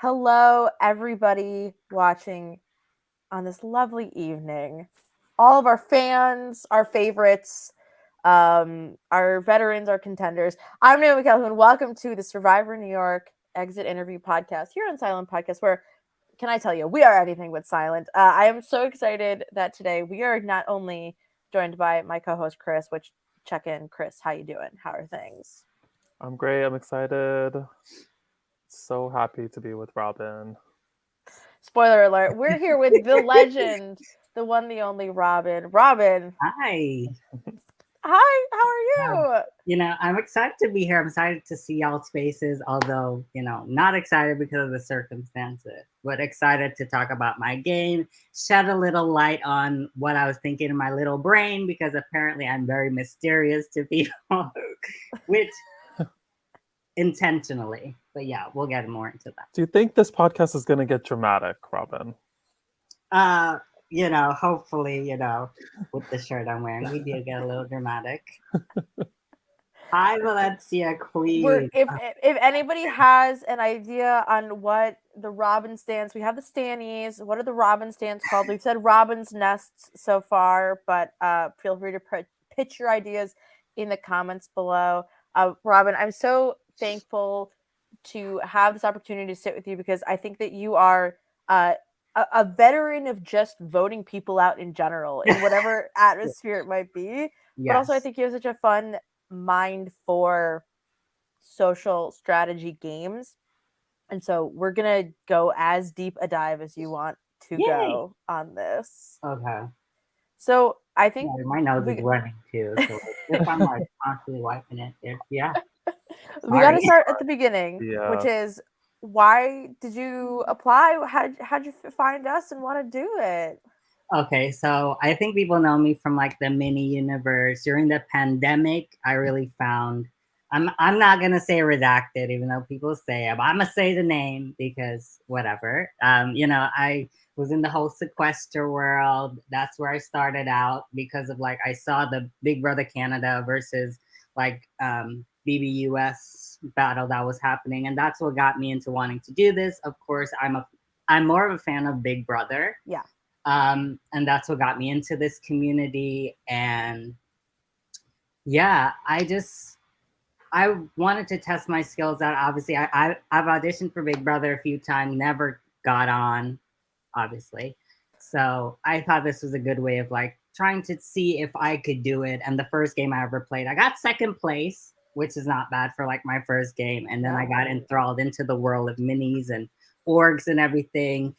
Hello, everybody watching on this lovely evening. All of our fans, our favorites, our veterans, our contenders. I'm Naomi Calhoun. Welcome to the Survivor New York Exit Interview Podcast here on Silent Podcast, where, can I tell you, we are anything but silent. I am so excited that today we are not only joined by my co-host Chris, which check in, Chris, how you doing? How are things? I'm great. I'm excited. So happy to be with Robin. Spoiler alert, we're here with the legend, the one, the only Robin. Robin, Hi. hi, how are you? I'm excited to be here. I'm excited to see y'all's faces, although, not excited because of the circumstances, but excited to talk about my game, shed a little light on what I was thinking in my little brain, because apparently I'm very mysterious to people, which intentionally. But yeah, we'll get more into that. Do you think this podcast is going to get dramatic, Robin? Hopefully, with the shirt I'm wearing, we do get a little dramatic. Hi, Valencia Queen. If anybody has an idea on what the Robin stands, we have the Stannies. What are the Robin stands called? We've said Robin's Nests so far, but feel free to pitch your ideas in the comments below. Robin, I'm so thankful to have this opportunity to sit with you because I think that you are a veteran of just voting people out in general, in whatever atmosphere it might be. Yes. But also, I think you have such a fun mind for social strategy games. And so we're going to go as deep a dive as you want to go on this. Okay. So I think my nose is running too. So if I'm like constantly wiping it, yeah. We got to start at the beginning, Yeah. which is, why did you apply? How'd you find us and want to do it? Okay, so I think people know me from like the mini universe. During the pandemic, I really found I'm not gonna say redacted, even though people say it, but I'm gonna say the name because whatever. I was in the whole sequester world. That's where I started out because of like I saw the Big Brother Canada versus like BBUS battle that was happening, and that's what got me into wanting to do this. Of course, I'm more of a fan of Big Brother. Yeah. And that's what got me into this community. And yeah, I wanted to test my skills out. Obviously, I've auditioned for Big Brother a few times, never got on, obviously. So I thought this was a good way of like trying to see if I could do it. And the first game I ever played, I got second place, which is not bad for like my first game. And then I got enthralled into the world of minis and orgs and everything.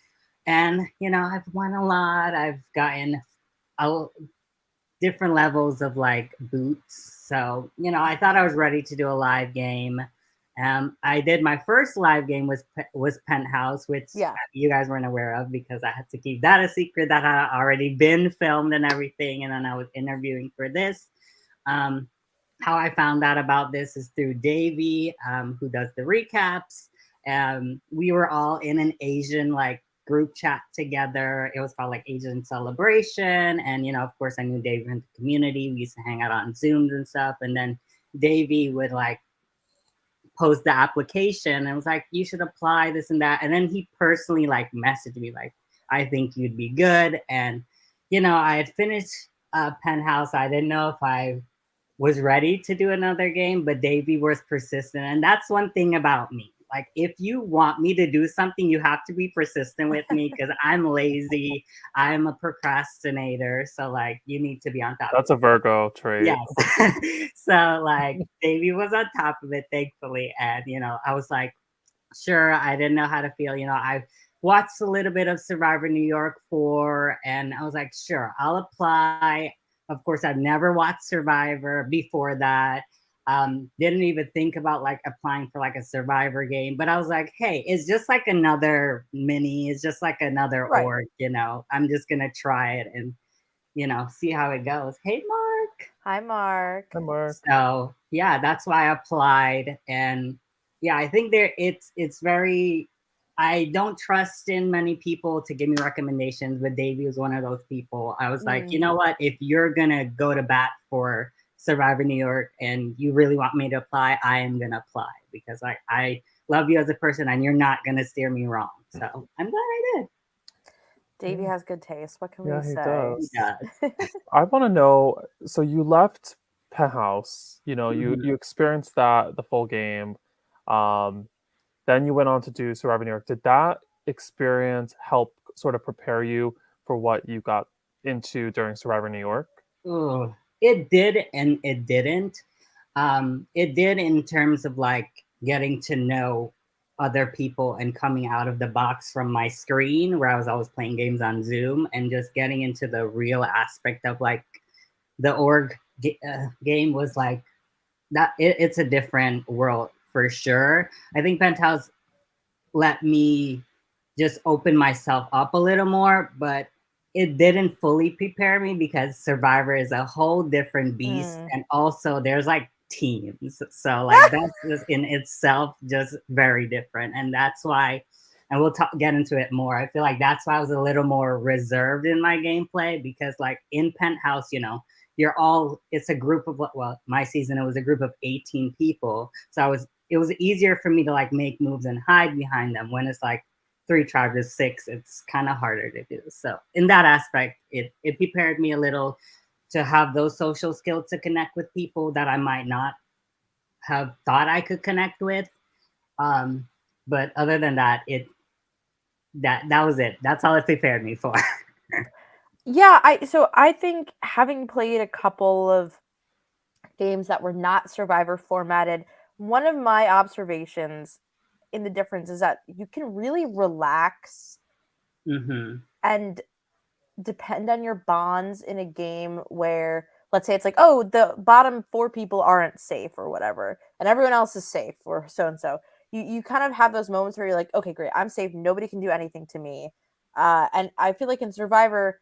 And, I've won a lot. I've gotten different levels of like boots. So, I thought I was ready to do a live game. I did my first live game was Penthouse, which you guys weren't aware of because I had to keep that a secret. That had already been filmed and everything. And then I was interviewing for this. How I found out about this is through Davey, who does the recaps. We were all in an Asian like group chat together. It was called like Asian Celebration. And, of course, I knew Davey in the community. We used to hang out on Zooms and stuff. And then Davey would like post the application and was like, you should apply this and that. And then he personally like messaged me like, I think you'd be good. And, I had finished Penthouse. I didn't know if I was ready to do another game, but Davey was persistent. And that's one thing about me. Like, if you want me to do something, you have to be persistent with me because I'm lazy. I'm a procrastinator. So, like, you need to be on top That's a Virgo trait. Yes. So, like, Davey was on top of it, thankfully. And, I was like, sure, I didn't know how to feel. I watched a little bit of Survivor New York 4, and I was like, sure, I'll apply. Of course, I've never watched Survivor before that. Didn't even think about like applying for like a Survivor game, but I was like, hey, it's just like another mini. It's just like another org, I'm just going to try it and, see how it goes. Hey, Mark. Hi, Mark. Hi, Mark. So yeah, that's why I applied. And yeah, I think it's very, I don't trust in many people to give me recommendations, but Davey was one of those people. I was like, you know what? If you're going to go to bat for Survivor New York and you really want me to apply, I am going to apply because I love you as a person, and you're not gonna steer me wrong. So I'm glad I did. Davey has good taste. What can we Yeah, say? he does. He does. I want to know. So you left Penthouse. You know, Mhm. you experienced that the full game. Um, then you went on to do Survivor New York. Did that experience help sort of prepare you for what you got into during Survivor New York? Ooh, it did and it didn't. It did in terms of like getting to know other people and coming out of the box from my screen where I was always playing games on Zoom and just getting into the real aspect of like the game was like that. It's a different world for sure. I think Penthouse let me just open myself up a little more, but it didn't fully prepare me because Survivor is a whole different beast. And also there's like teams. So like that's just in itself just very different. And that's why, and we'll get into it more. I feel like that's why I was a little more reserved in my gameplay because like in Penthouse, you know, it's a group of, well, my season, it was a group of 18 people. So it was easier for me to like make moves and hide behind them. When it's like 3 tribes is 6, it's kind of harder to do. So in that aspect, it prepared me a little to have those social skills to connect with people that I might not have thought I could connect with. But other than that, that was it. That's all it prepared me for. Yeah, I think having played a couple of games that were not Survivor formatted, one of my observations in the difference is that you can really relax and depend on your bonds in a game where, let's say it's like, oh, the bottom 4 people aren't safe or whatever, and everyone else is safe or so and so. You kind of have those moments where you're like, okay, great, I'm safe. Nobody can do anything to me. And I feel like in Survivor,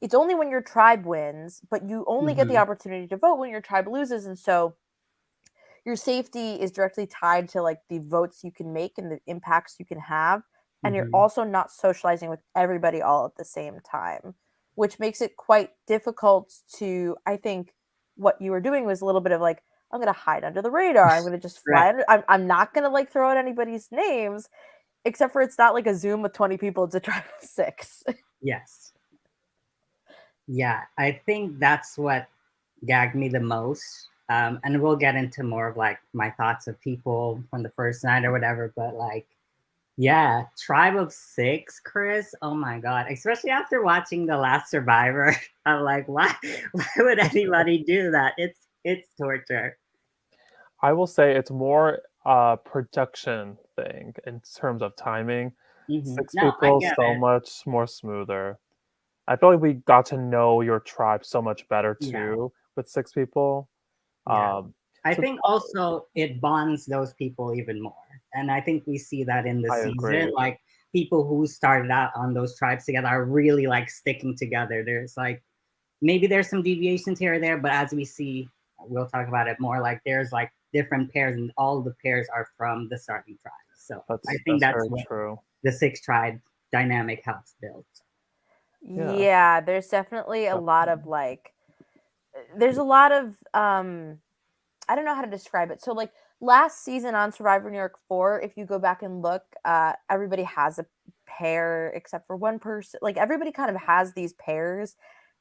it's only when your tribe wins, but you only get the opportunity to vote when your tribe loses. And so your safety is directly tied to like the votes you can make and the impacts you can have. And you're also not socializing with everybody all at the same time, which makes it quite difficult to, I think what you were doing was a little bit of like, I'm going to hide under the radar. I'm going to just fly. Right. I'm not going to like throw out anybody's names, except for it's not like a Zoom with 20 people. It's a tribe of 6. Yes. Yeah, I think that's what gagged me the most. And we'll get into more of like my thoughts of people from the first night or whatever. But like, yeah, Tribe of 6, Chris. Oh my God. Especially after watching The Last Survivor. I'm like, why would anybody do that? It's torture. I will say it's more a production thing in terms of timing. 6 No, I people get so it. much more smoother. I feel like we got to know your tribe so much better too with 6 people. Yeah. I So think also it bonds those people even more. And I think we see that in the I season. agree. Like people who started out on those tribes together are really like sticking together. There's like maybe there's some deviations here or there, but as we see, we'll talk about it more. Like there's like different pairs, and all the pairs are from the starting tribe. So I think that's very what true. the 6 tribe dynamic helps build. Yeah, there's definitely a lot of like, there's a lot of I don't know how to describe it. So like last season on Survivor New York 4, if you go back and look, everybody has a pair except for one person. Like everybody kind of has these pairs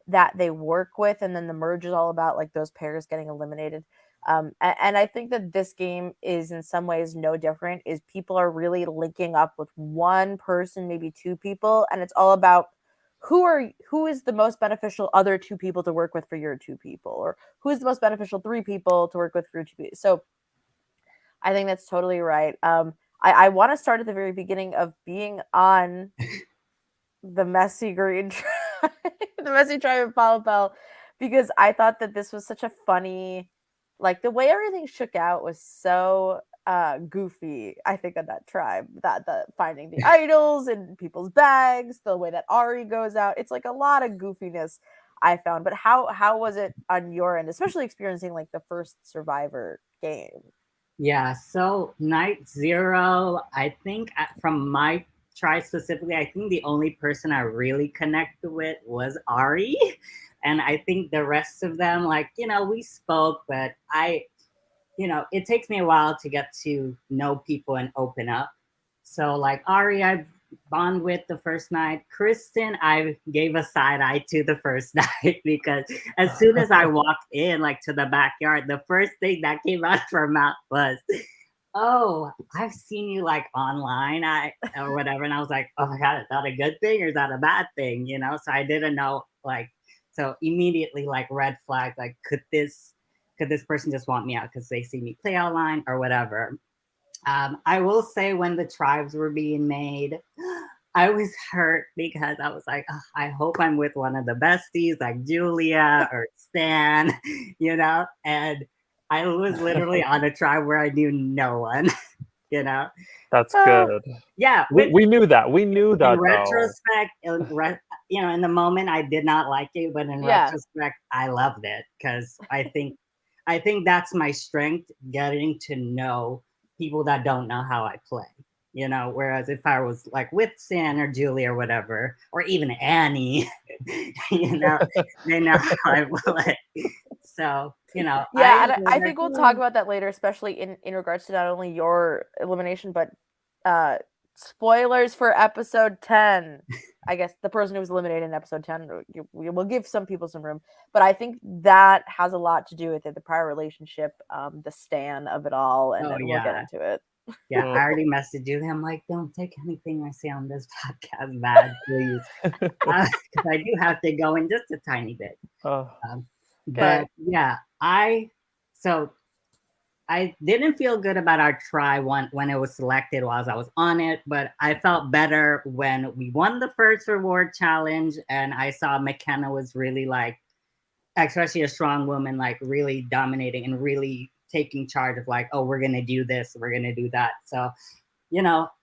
that they work with, and then the merge is all about like those pairs getting eliminated. And I think that this game is in some ways no different. Is people are really linking up with one person, maybe 2 people, and it's all about who is the most beneficial other 2 people to work with for your 2 people, or who is the most beneficial 3 people to work with for your 2 people. So I think that's totally right. I want to start at the very beginning of being on the messy green tribe, the messy tribe of Palapel, because I thought that this was such a funny, like the way everything shook out was so goofy. I think on that tribe, that the finding the idols in people's bags, the way that Ari goes out, it's like a lot of goofiness I found. But how was it on your end, especially experiencing like the first Survivor game? Yeah, so night 0, I think from my try specifically, I think the only person I really connected with was Ari. And I think the rest of them, like, you know, we spoke, but it takes me a while to get to know people and open up. So like Ari, I bond with the first night. Kristen, I gave a side eye to the first night because as soon as I walked in, like to the backyard, the first thing that came out of her mouth was, "Oh, I've seen you like online, or whatever." And I was like, "Oh my god, is that a good thing or is that a bad thing?" So I didn't know, like, so immediately like red flag, like could this person just want me out because they see me play online or whatever. I will say when the tribes were being made, I was hurt because I was like, "Oh, I hope I'm with one of the besties like Julia or Stan," and I was literally on a tribe where I knew no one, you know. That's good. Yeah, we knew that. We knew that in retrospect, in the moment I did not like it, but in retrospect, I loved it because I think that's my strength, getting to know people that don't know how I play. Whereas if I was like with San or Julie or whatever, or even Annie, they know how I play. So, yeah, I think we'll talk about that later, especially in regards to not only your elimination, but spoilers for episode 10. I guess the person who was eliminated in episode 10, we will give some people some room, but I think that has a lot to do with it, the prior relationship, the stan of it all, and then we'll get into it. Yeah, I already messaged you. I'm like, don't take anything I say on this podcast bad, please. Because I do have to go in just a tiny bit. But yeah, I didn't feel good about our try when it was selected while I was on it, but I felt better when we won the first reward challenge and I saw McKenna was really like, especially a strong woman, like really dominating and really taking charge of like, oh, we're going to do this, we're going to do that. So,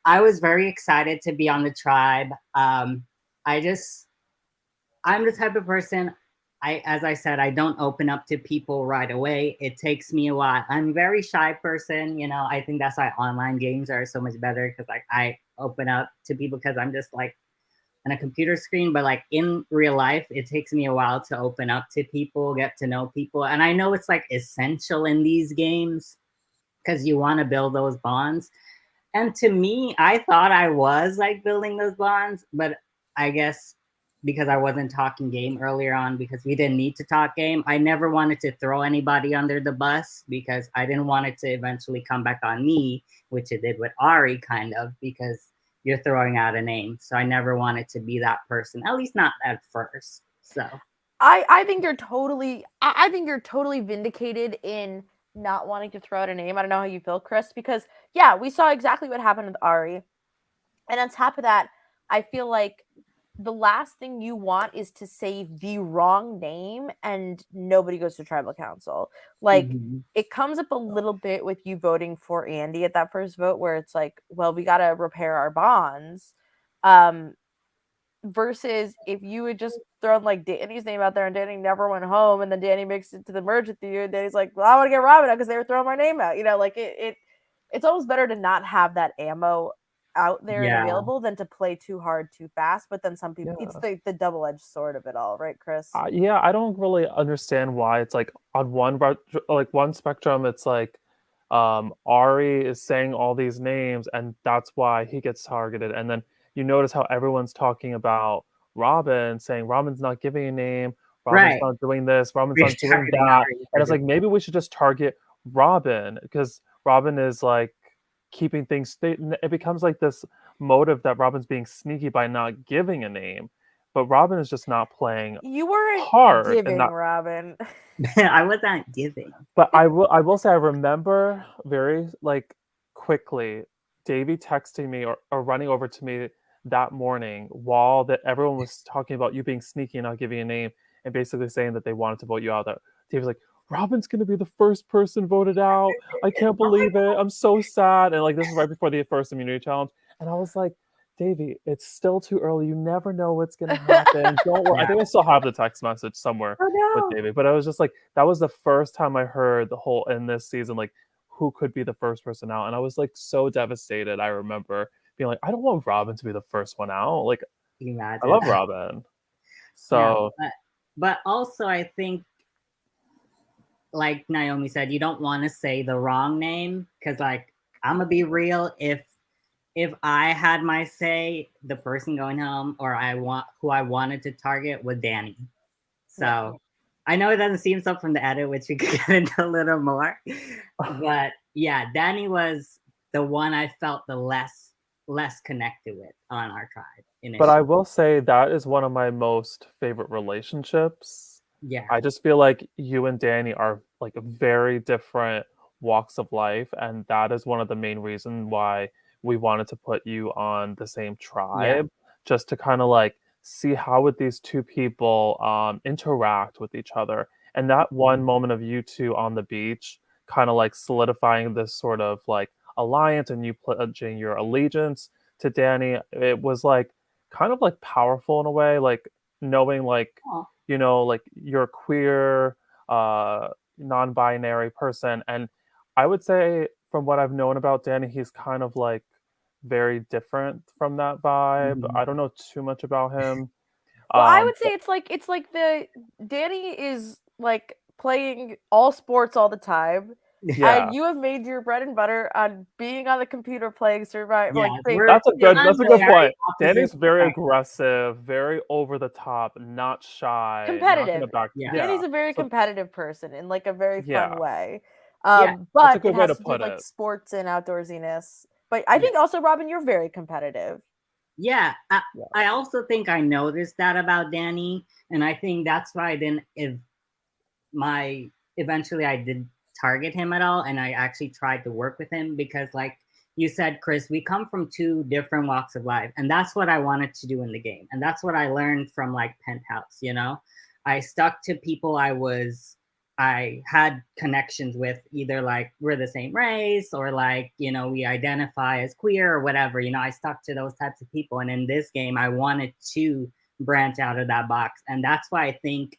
I was very excited to be on the tribe. I'm the type of person, as I said, I don't open up to people right away. It takes me a while. I'm a very shy person. I think that's why online games are so much better because like I open up to people because I'm just like on a computer screen. But like in real life, it takes me a while to open up to people, get to know people. And I know it's like essential in these games because you want to build those bonds. And to me, I thought I was like building those bonds, but I guess because I wasn't talking game earlier on, because we didn't need to talk game, I never wanted to throw anybody under the bus because I didn't want it to eventually come back on me, which it did with Ari kind of, because you're throwing out a name. So I never wanted to be that person, at least not at first. So I think you're totally vindicated in not wanting to throw out a name. I don't know how you feel, Chris, because yeah, we saw exactly what happened with Ari. And on top of that, I feel like the last thing you want is to say the wrong name and nobody goes to tribal council. Like it comes up a little bit with you voting for Andy at that first vote where it's like, well, we got to repair our bonds. Versus if you had just thrown like Danny's name out there and Danny never went home and then Danny makes it to the merge with you and Danny's like, well, I want to get Robin out because they were throwing my name out. Like it's almost better to not have that ammo out there and available than to play too hard too fast. But then some people, it's the double-edged sword of it all, right, Chris? Yeah, I don't really understand why it's like on one spectrum it's like Ari is saying all these names and that's why he gets targeted, and then you notice how everyone's talking about Robin, saying Robin's not giving a name, Robin's not doing this, Robin's not doing that, and it's like maybe we should just target Robin because Robin is like keeping things. It becomes like this motive that Robin's being sneaky by not giving a name, but Robin is just not playing. You weren't hard giving, Robin. I was not giving. But I will say I remember very like quickly Davey texting me or running over to me that morning while everyone was talking about you being sneaky and not giving a name and basically saying that they wanted to vote you out. That Davey's like, Robin's gonna be the first person voted out. I can't believe it. I'm so sad. And like this is right before the first immunity challenge. And I was like, Davey, it's still too early. You never know what's gonna happen. Don't worry. I think I still have the text message somewhere with Davey. But I was just like, that was the first time I heard the whole in this season, like who could be the first person out. And I was like so devastated. I remember being like, I don't want Robin to be the first one out. Like I love Robin. So but also I think like Naomi said, you don't want to say the wrong name because, like, I'm gonna be real. If I had my say, the person going home or who I wanted to target was Danny. So yeah. I know it doesn't seem so from the edit, which we could get into a little more, but yeah, Danny was the one I felt the less connected with on our tribe initially. But I will say that is one of my most favorite relationships. Yeah. I just feel like you and Danny are like very different walks of life, and that is one of the main reasons why we wanted to put you on the same tribe, just to kind of like see how would these two people interact with each other. And that one moment of you two on the beach, kind of like solidifying this sort of like alliance and you pledging your allegiance to Danny, it was like kind of like powerful in a way, like knowing like you know like you're a queer non-binary person, and I would say from what I've known about Danny, he's kind of like very different from that vibe. I don't know too much about him. Well, I would say it's like the Danny is like playing all sports all the time. Yeah, and you have made your bread and butter on being on the computer playing Survivor. Yeah, like, that's a good point. Danny's very aggressive, very over the top, not shy, competitive. Danny's a very competitive person in like a very fun way. But it has to do with like sports and outdoorsiness. But I think also, Robin, you're very competitive. Yeah, I also think I noticed that about Danny, and I think that's why eventually I did target him at all, and I actually tried to work with him because, like you said, Chris, we come from two different walks of life, and that's what I wanted to do in the game, and that's what I learned from like Penthouse. You know, I stuck to people I had connections with, either like we're the same race or like, you know, we identify as queer or whatever. You know, I stuck to those types of people, and in this game I wanted to branch out of that box, and that's why I think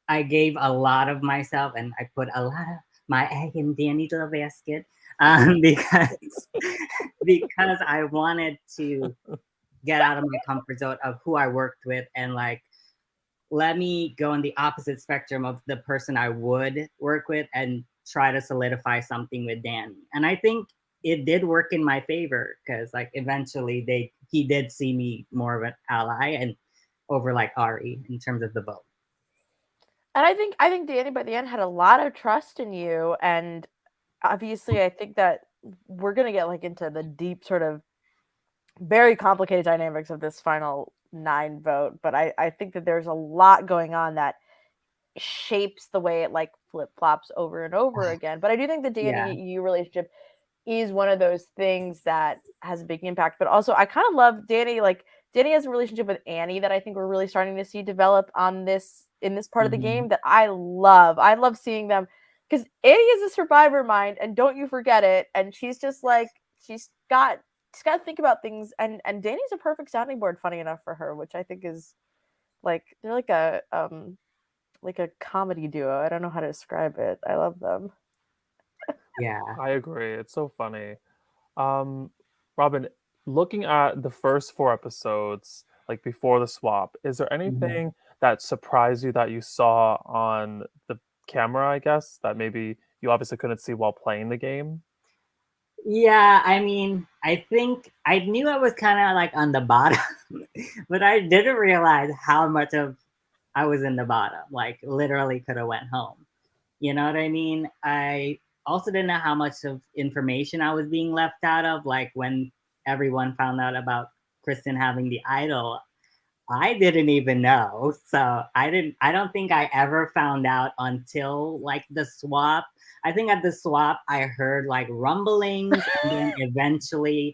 I gave a lot of myself and I put a lot of my egg in Danny's little basket because I wanted to get out of my comfort zone of who I worked with, and like let me go in the opposite spectrum of the person I would work with and try to solidify something with Danny. And I think it did work in my favor because like eventually he did see me more of an ally and over like Ari in terms of the vote. And I think Danny by the end had a lot of trust in you, and obviously I think that we're gonna get like into the deep sort of very complicated dynamics of this final 9 vote, but I think that there's a lot going on that shapes the way it like flip-flops over and over again. But I do think the Danny you relationship is one of those things that has a big impact. But also I kind of love Danny. Like Danny has a relationship with Annie that I think we're really starting to see develop in this part of the game that I love. I love seeing them because Annie is a survivor mind, and don't you forget it. And she's just like she's got to think about things, and Danny's a perfect sounding board, funny enough, for her, which I think is like they're like a comedy duo. I don't know how to describe it. I love them. Yeah, I agree. It's so funny. Robin, looking at the first 4 episodes, like before the swap, is there anything that surprised you that you saw on the camera, I guess, that maybe you obviously couldn't see while playing the game? Yeah, I mean, I think I knew I was kind of like on the bottom, but I didn't realize how much of I was in the bottom. Like literally could have went home. You know what I mean? I also didn't know how much of information I was being left out of. Like when everyone found out about Kristen having the idol, I didn't even know. So I don't think I ever found out until like the swap. I think at the swap I heard like rumblings, and then eventually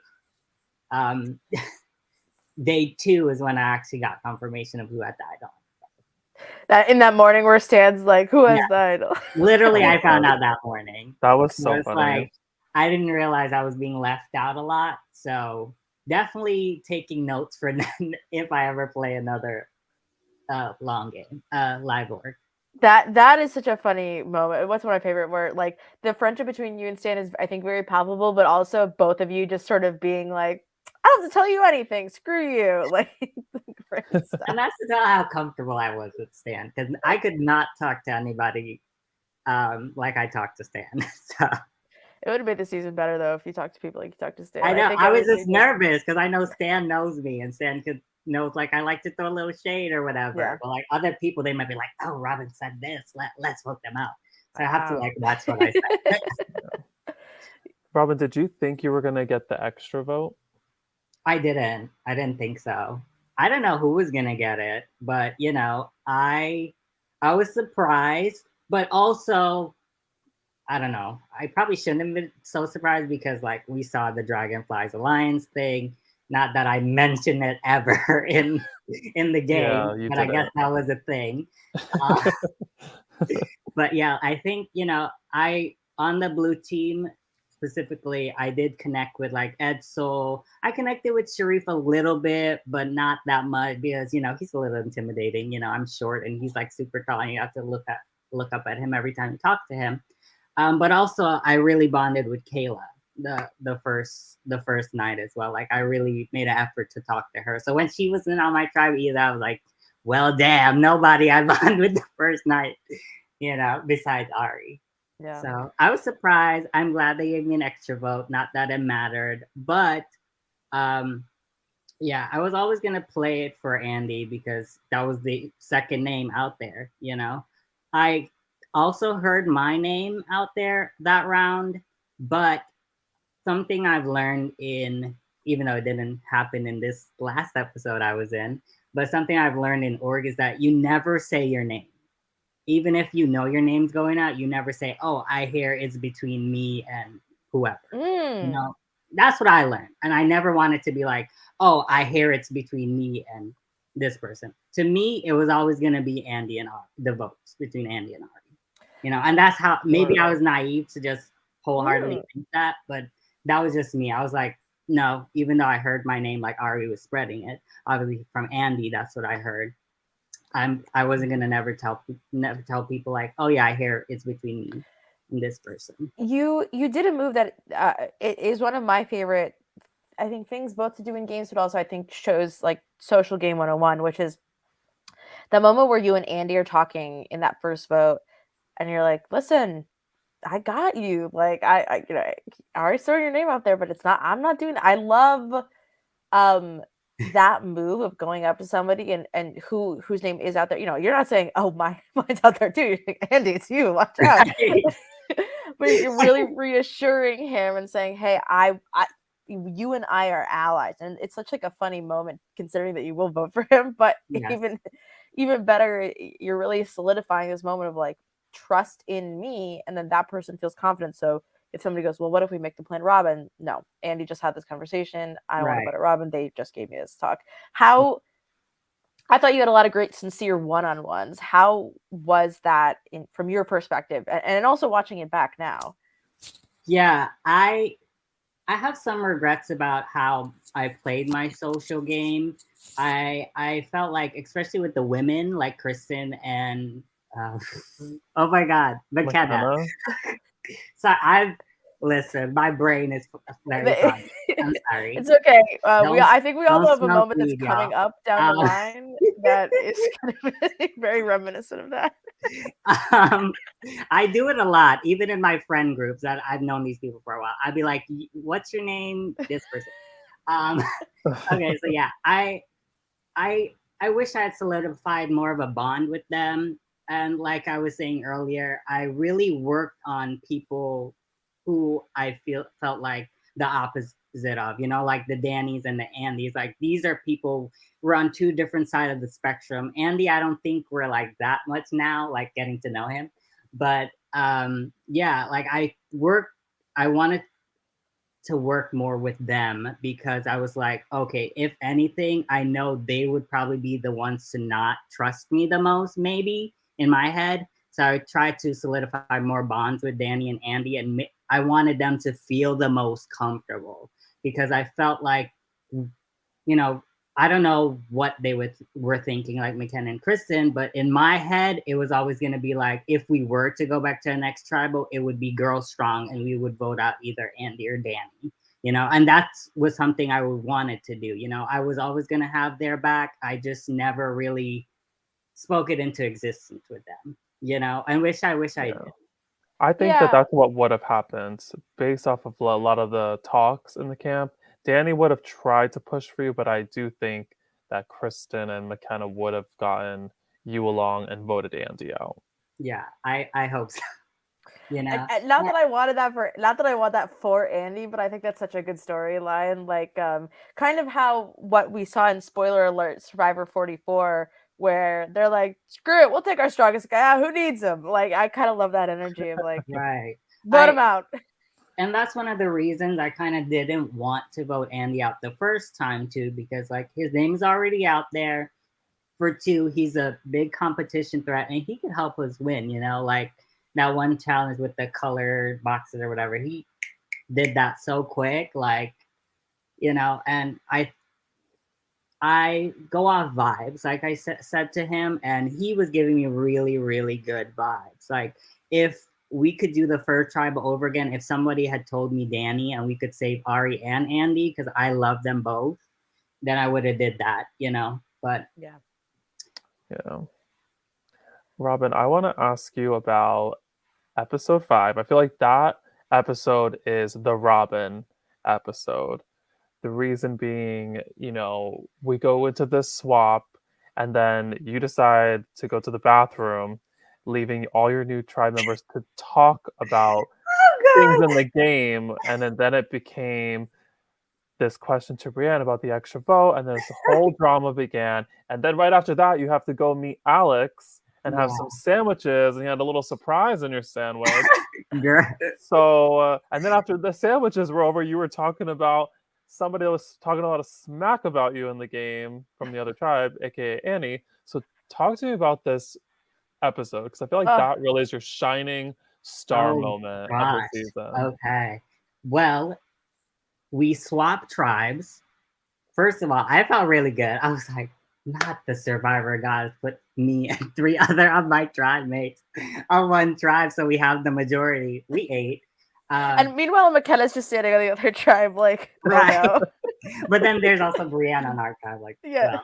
day 2 is when I actually got confirmation of who had the idol. That in that morning where Stan's like, who has the idol? Literally I found out that morning. That was so funny. Like, I didn't realize I was being left out a lot. So definitely taking notes for if I ever play another long game, live org. That is such a funny moment. What's one of my favorite where like the friendship between you and Stan is I think very palpable, but also both of you just sort of being like, I don't have to tell you anything. Screw you. Like and that's to tell how comfortable I was with Stan, because I could not talk to anybody like I talked to Stan. So It would have made the season better though if you talked to people like you talked to Stan. I know think I was just nervous because I know Stan knows me and Stan knows like I like to throw a little shade or whatever. Yeah. But like other people, they might be like, "Oh, Robin said this. Let's vote them out." So I have to like watch what I say. Robin, did you think you were gonna get the extra vote? I didn't. I didn't think so. I don't know who was gonna get it, but you know, I was surprised, but also I don't know. I probably shouldn't have been so surprised because like we saw the Dragonflies Alliance thing. Not that I mentioned it ever in the game, but I guess that was a thing. But yeah, I think I on the blue team specifically, I did connect with like Edsel. I connected with Sharif a little bit, but not that much because he's a little intimidating. I'm short and he's like super tall, and you have to look up at him every time you talk to him. But also, I really bonded with Kayla the first night as well. Like I really made an effort to talk to her. So when she wasn't on my tribe either, I was like, well, damn, nobody I bonded with the first night, besides Ari. Yeah. So I was surprised. I'm glad they gave me an extra vote. Not that it mattered, but yeah, I was always gonna play it for Andy because that was the second name out there. I also heard my name out there that round, but something I've learned even though it didn't happen in this last episode I was in, but something I've learned in org is that you never say your name. Even if you know your name's going out, you never say, "Oh, I hear it's between me and whoever." That's what I learned. And I never wanted to be like, "Oh, I hear it's between me and this person." To me, it was always going to be Andy and Ari, the votes between Andy and Ari. And that's how maybe I was naive to just wholeheartedly think that, but that was just me. I was like, no, even though I heard my name, like Ari was spreading it, obviously from Andy, that's what I heard. I wasn't gonna never tell people like, oh yeah, I hear it's between me and this person. You did a move that it is one of my favorite, I think, things both to do in games, but also I think shows like social game 101, which is the moment where you and Andy are talking in that first vote, and you're like, listen, I got you. Like I already throwing your name out there, but I'm not doing that. I love that move of going up to somebody and whose name is out there. You're not saying, oh, mine's out there too. You're like, Andy, it's you, watch out. But you're really reassuring him and saying, hey, you and I are allies. And it's such like a funny moment considering that you will vote for him, but yes. even better, you're really solidifying this moment of like trust in me, and then that person feels confident. So if somebody goes, well, what if we make the plan Robin? No, Andy just had this conversation. I don't want to vote at Robin. They just gave me this talk. I thought you had a lot of great, sincere one-on-ones. How was that from your perspective, and also watching it back now? Yeah, I have some regrets about how I played my social game. I felt like, especially with the women, like Kristen and oh my God, McKenna. So listen, my brain is very funny. I'm sorry. It's okay. I think we all have a moment that's coming up down the line that is kind of very reminiscent of that. I do it a lot, even in my friend groups that I've known these people for a while. I'd be like, "What's your name?" This person. Okay, so yeah, I wish I had solidified more of a bond with them. And like I was saying earlier, I really worked on people who I felt like the opposite of, like the Dannys and the Andys. Like these are people, we're on two different sides of the spectrum. Andy, I don't think we're like that much now, like getting to know him. But yeah, like I wanted to work more with them because I was like, okay, if anything, I know they would probably be the ones to not trust me the most, maybe in my head. So I tried to solidify more bonds with Danny and Andy, and I wanted them to feel the most comfortable because I felt like, I don't know what they were thinking, like McKenna and Kristen, but in my head, it was always going to be like, if we were to go back to the next tribal, it would be girl strong, and we would vote out either Andy or Danny, and that was something I wanted to do. I was always going to have their back. I just never really spoke it into existence with them, and I wish I did. I think that Yeah. that's what would have happened based off of a lot of the talks in the camp. Danny would have tried to push for you, but I do think that Kristen and McKenna would have gotten you along and voted Andy out. Yeah, I hope so. You know, Not that I want that for Andy, but I think that's such a good storyline. Like, kind of how what we saw in spoiler alert Survivor 44, where they're like, "Screw it, we'll take our strongest guy out. Who needs him?" Like, I kind of love that energy of like, right. vote him out. And that's one of the reasons I kind of didn't want to vote Andy out the first time too, because like his name's already out there. For two, he's a big competition threat, and he could help us win. You know, like that one challenge with the colored boxes or whatever. He did that so quick, like, you know. And I go off vibes, like I said to him, and he was giving me really, really good vibes. Like if we could do the first tribe over again, if somebody had told me Danny and we could save Ari and Andy, because I love them both, then I would have did that, you know. But Yeah. Yeah. Robin, I want to ask you about episode 5. I feel like that episode is the Robin episode. The reason being, we go into this swap and then you decide to go to the bathroom, leaving all your new tribe members to talk about things in the game. And then it became this question to Brienne about the extra vote, and this whole drama began. And then right after that, you have to go meet Alex and have some sandwiches, and you had a little surprise in your sandwich. So, and then after the sandwiches were over, you were talking about somebody was talking a lot of smack about you in the game from the other tribe, aka Annie. So, talk to me about this episode because I feel like that really is your shining star moment of the season. Okay. Well, we swapped tribes. First of all, I felt really good. I was like, not the survivor gods put me and 3 other of my tribe mates on one tribe, so we have the majority. We ate. And meanwhile, McKenna's just standing on the other tribe, like, right. Oh, no. But then there's also Brienne on our tribe, like, yeah.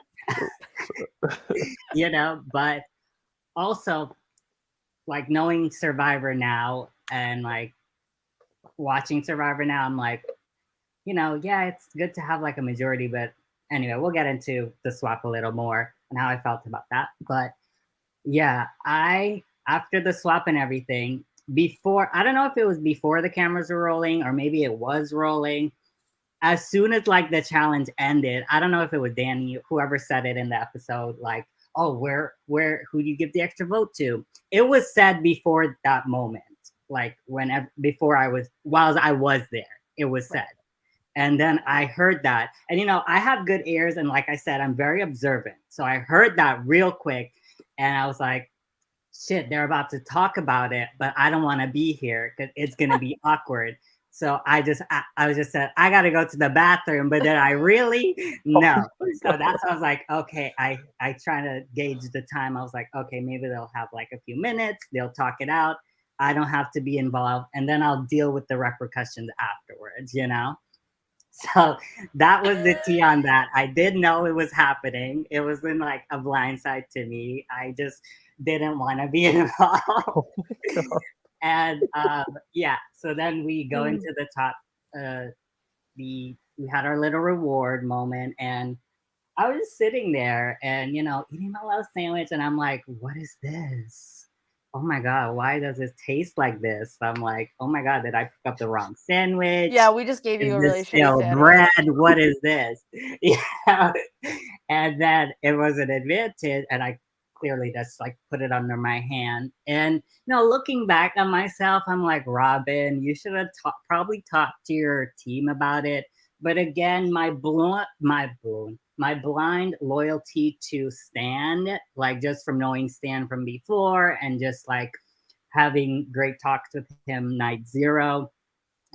Well. But also, like, knowing Survivor now and, like, watching Survivor now, I'm like, yeah, it's good to have, like, a majority, but anyway, we'll get into the swap a little more and how I felt about that. But, yeah, after the swap and everything, I don't know if it was before the cameras were rolling or maybe it was rolling. As soon as like the challenge ended, I don't know if it was Danny, whoever said it in the episode, like, oh, who do you give the extra vote to? It was said before that moment, like while I was there, it was said. And then I heard that, and I have good ears, and like I said, I'm very observant. So I heard that real quick, and I was like, shit, they're about to talk about it, but I don't want to be here because it's gonna be awkward. So I was just said, I gotta go to the bathroom, but then I really no. So that's why I was like, okay, I try to gauge the time. I was like, okay, maybe they'll have like a few minutes, they'll talk it out. I don't have to be involved, and then I'll deal with the repercussions afterwards, So that was the tea on that. I did know it was happening. It wasn't like a blindside to me. I just didn't want to be involved. Oh and yeah, so then we go into the top. We had our little reward moment, and I was just sitting there and eating my little sandwich, and I'm like, what is this? Oh my God, why does it taste like this? I'm like, oh my God, did I pick up the wrong sandwich? Yeah, we just gave you a really shitty sandwich. Bread, what is this? Yeah. And then it was an advantage, and I clearly just like put it under my hand. And looking back on myself, I'm like, Robin, you should have probably talked to your team about it. But again, my blind loyalty to Stan, like just from knowing Stan from before and just like having great talks with him night 0,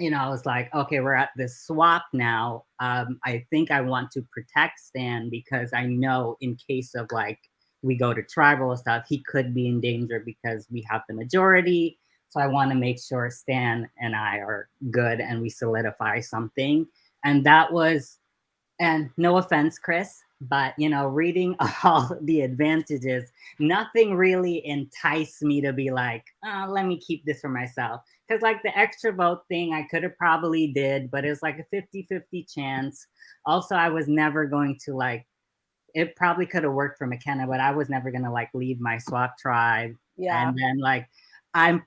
I was like, okay, we're at this swap now. I think I want to protect Stan because I know in case of like we go to tribal stuff, he could be in danger because we have the majority. So I want to make sure Stan and I are good and we solidify something. And that was, and no offense, Chris, But reading all the advantages, nothing really enticed me to be like, oh, let me keep this for myself. Because like the extra vote thing, I could have probably did, but it's like a 50-50 chance. Also, I was never going to like, it probably could have worked for McKenna, but I was never gonna like leave my swap tribe. Yeah. And then like I'm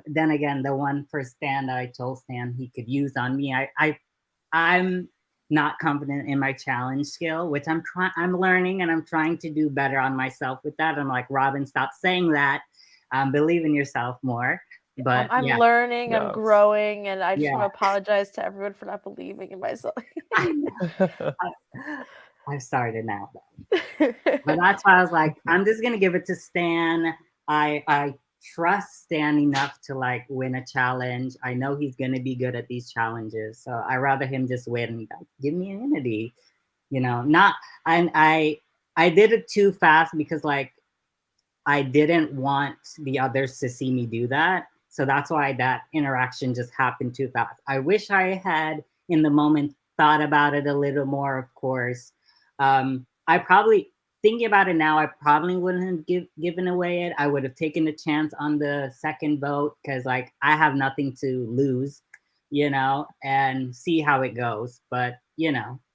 then again, the one for Stan that I told Stan he could use on me, I'm not confident in my challenge skill, which I'm learning, and I'm trying to do better on myself with that. I'm like, Robin, stop saying that. Believe in yourself more. But I'm yeah. learning, I'm growing, and I just want to apologize to everyone for not believing in myself. I've started now, though. But that's why I was like, I'm just gonna give it to Stan. I trust Stan enough to like win a challenge. I know he's gonna be good at these challenges, so I rather him just win. Like, give me immunity, Not I did it too fast because like I didn't want the others to see me do that. So that's why that interaction just happened too fast. I wish I had in the moment thought about it a little more, of course. I probably, thinking about it now, I probably wouldn't have given away it. I would have taken a chance on the second vote because like I have nothing to lose, and see how it goes. But,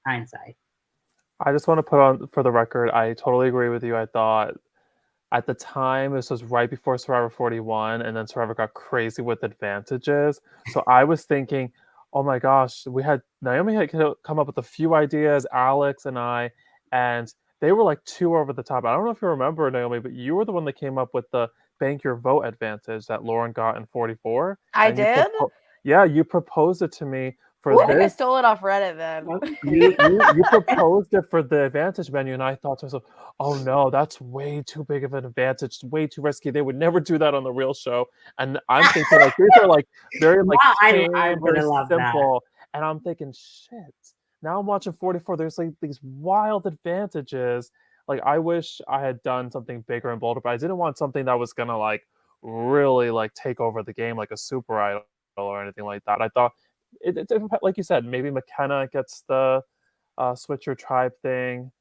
hindsight. I just want to put on for the record, I totally agree with you. I thought at the time, this was right before Survivor 41, and then Survivor got crazy with advantages. So I was thinking, oh my gosh, Naomi had come up with a few ideas, Alex and I, and they were like too over the top. I don't know if you remember, Naomi, but you were the one that came up with the bank your vote advantage that Lauren got in 44. I did? Yeah, you proposed it to me for I think I stole it off Reddit then. You proposed it for the advantage menu, and I thought to myself, oh no, that's way too big of an advantage, way too risky. They would never do that on the real show. And I'm thinking like these are like very like tame, I would very have loved simple. And I'm thinking, shit. Now I'm watching 44. There's like these wild advantages. Like I wish I had done something bigger and bolder, but I didn't want something that was gonna like really like take over the game like a super idol or anything like that. I thought like you said, maybe McKenna gets the switch your tribe thing,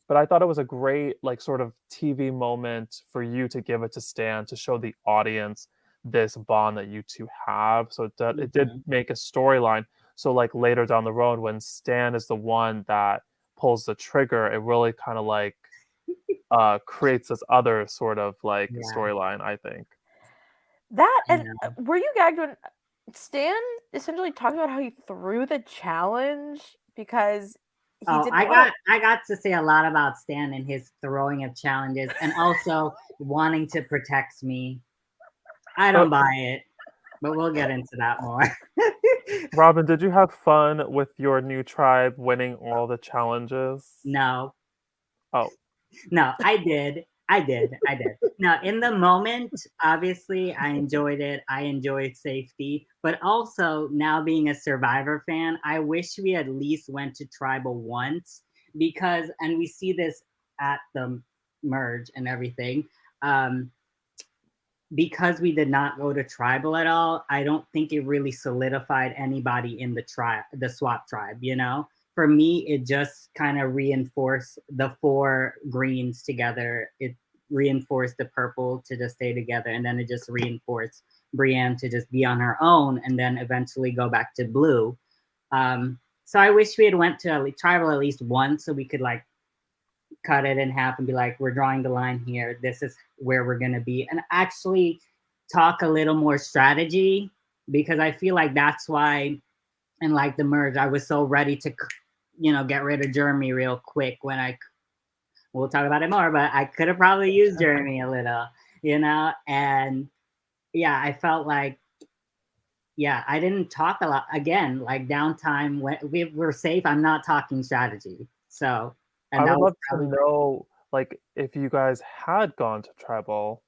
but I thought it was a great like sort of TV moment for you to give it to Stan to show the audience this bond that you two have. So it did make a storyline. So like later down the road, when Stan is the one that pulls the trigger, it really kind of like creates this other sort of like storyline, I think. That and were you gagged when Stan essentially talked about how he threw the challenge because I got to say a lot about Stan and his throwing of challenges and also wanting to protect me. I don't buy it, but we'll get into that more. Robin, did you have fun with your new tribe winning all the challenges? No. Oh. No, I did. Now, in the moment, obviously, I enjoyed it. I enjoyed safety, but also now being a Survivor fan, I wish we at least went to tribal once because, and we see this at the merge and everything. Because we did not go to tribal at all, I don't think it really solidified anybody in the swap tribe, For me, it just kind of reinforced the four greens together. It reinforced the purple to just stay together, and then it just reinforced Brienne to just be on her own, and then eventually go back to blue. So I wish we had went to tribal at least once, so we could like cut it in half and be like, we're drawing the line here. This is where we're gonna be, and actually talk a little more strategy, because I feel like that's why, in like the merge, I was so ready to get rid of Jeremy real quick when we'll talk about it more, but I could have probably used Jeremy a little, and yeah, I felt like, I didn't talk a lot. Again, like downtime, when we were safe, I'm not talking strategy. So, and I would love to know, like, if you guys had gone to tribal,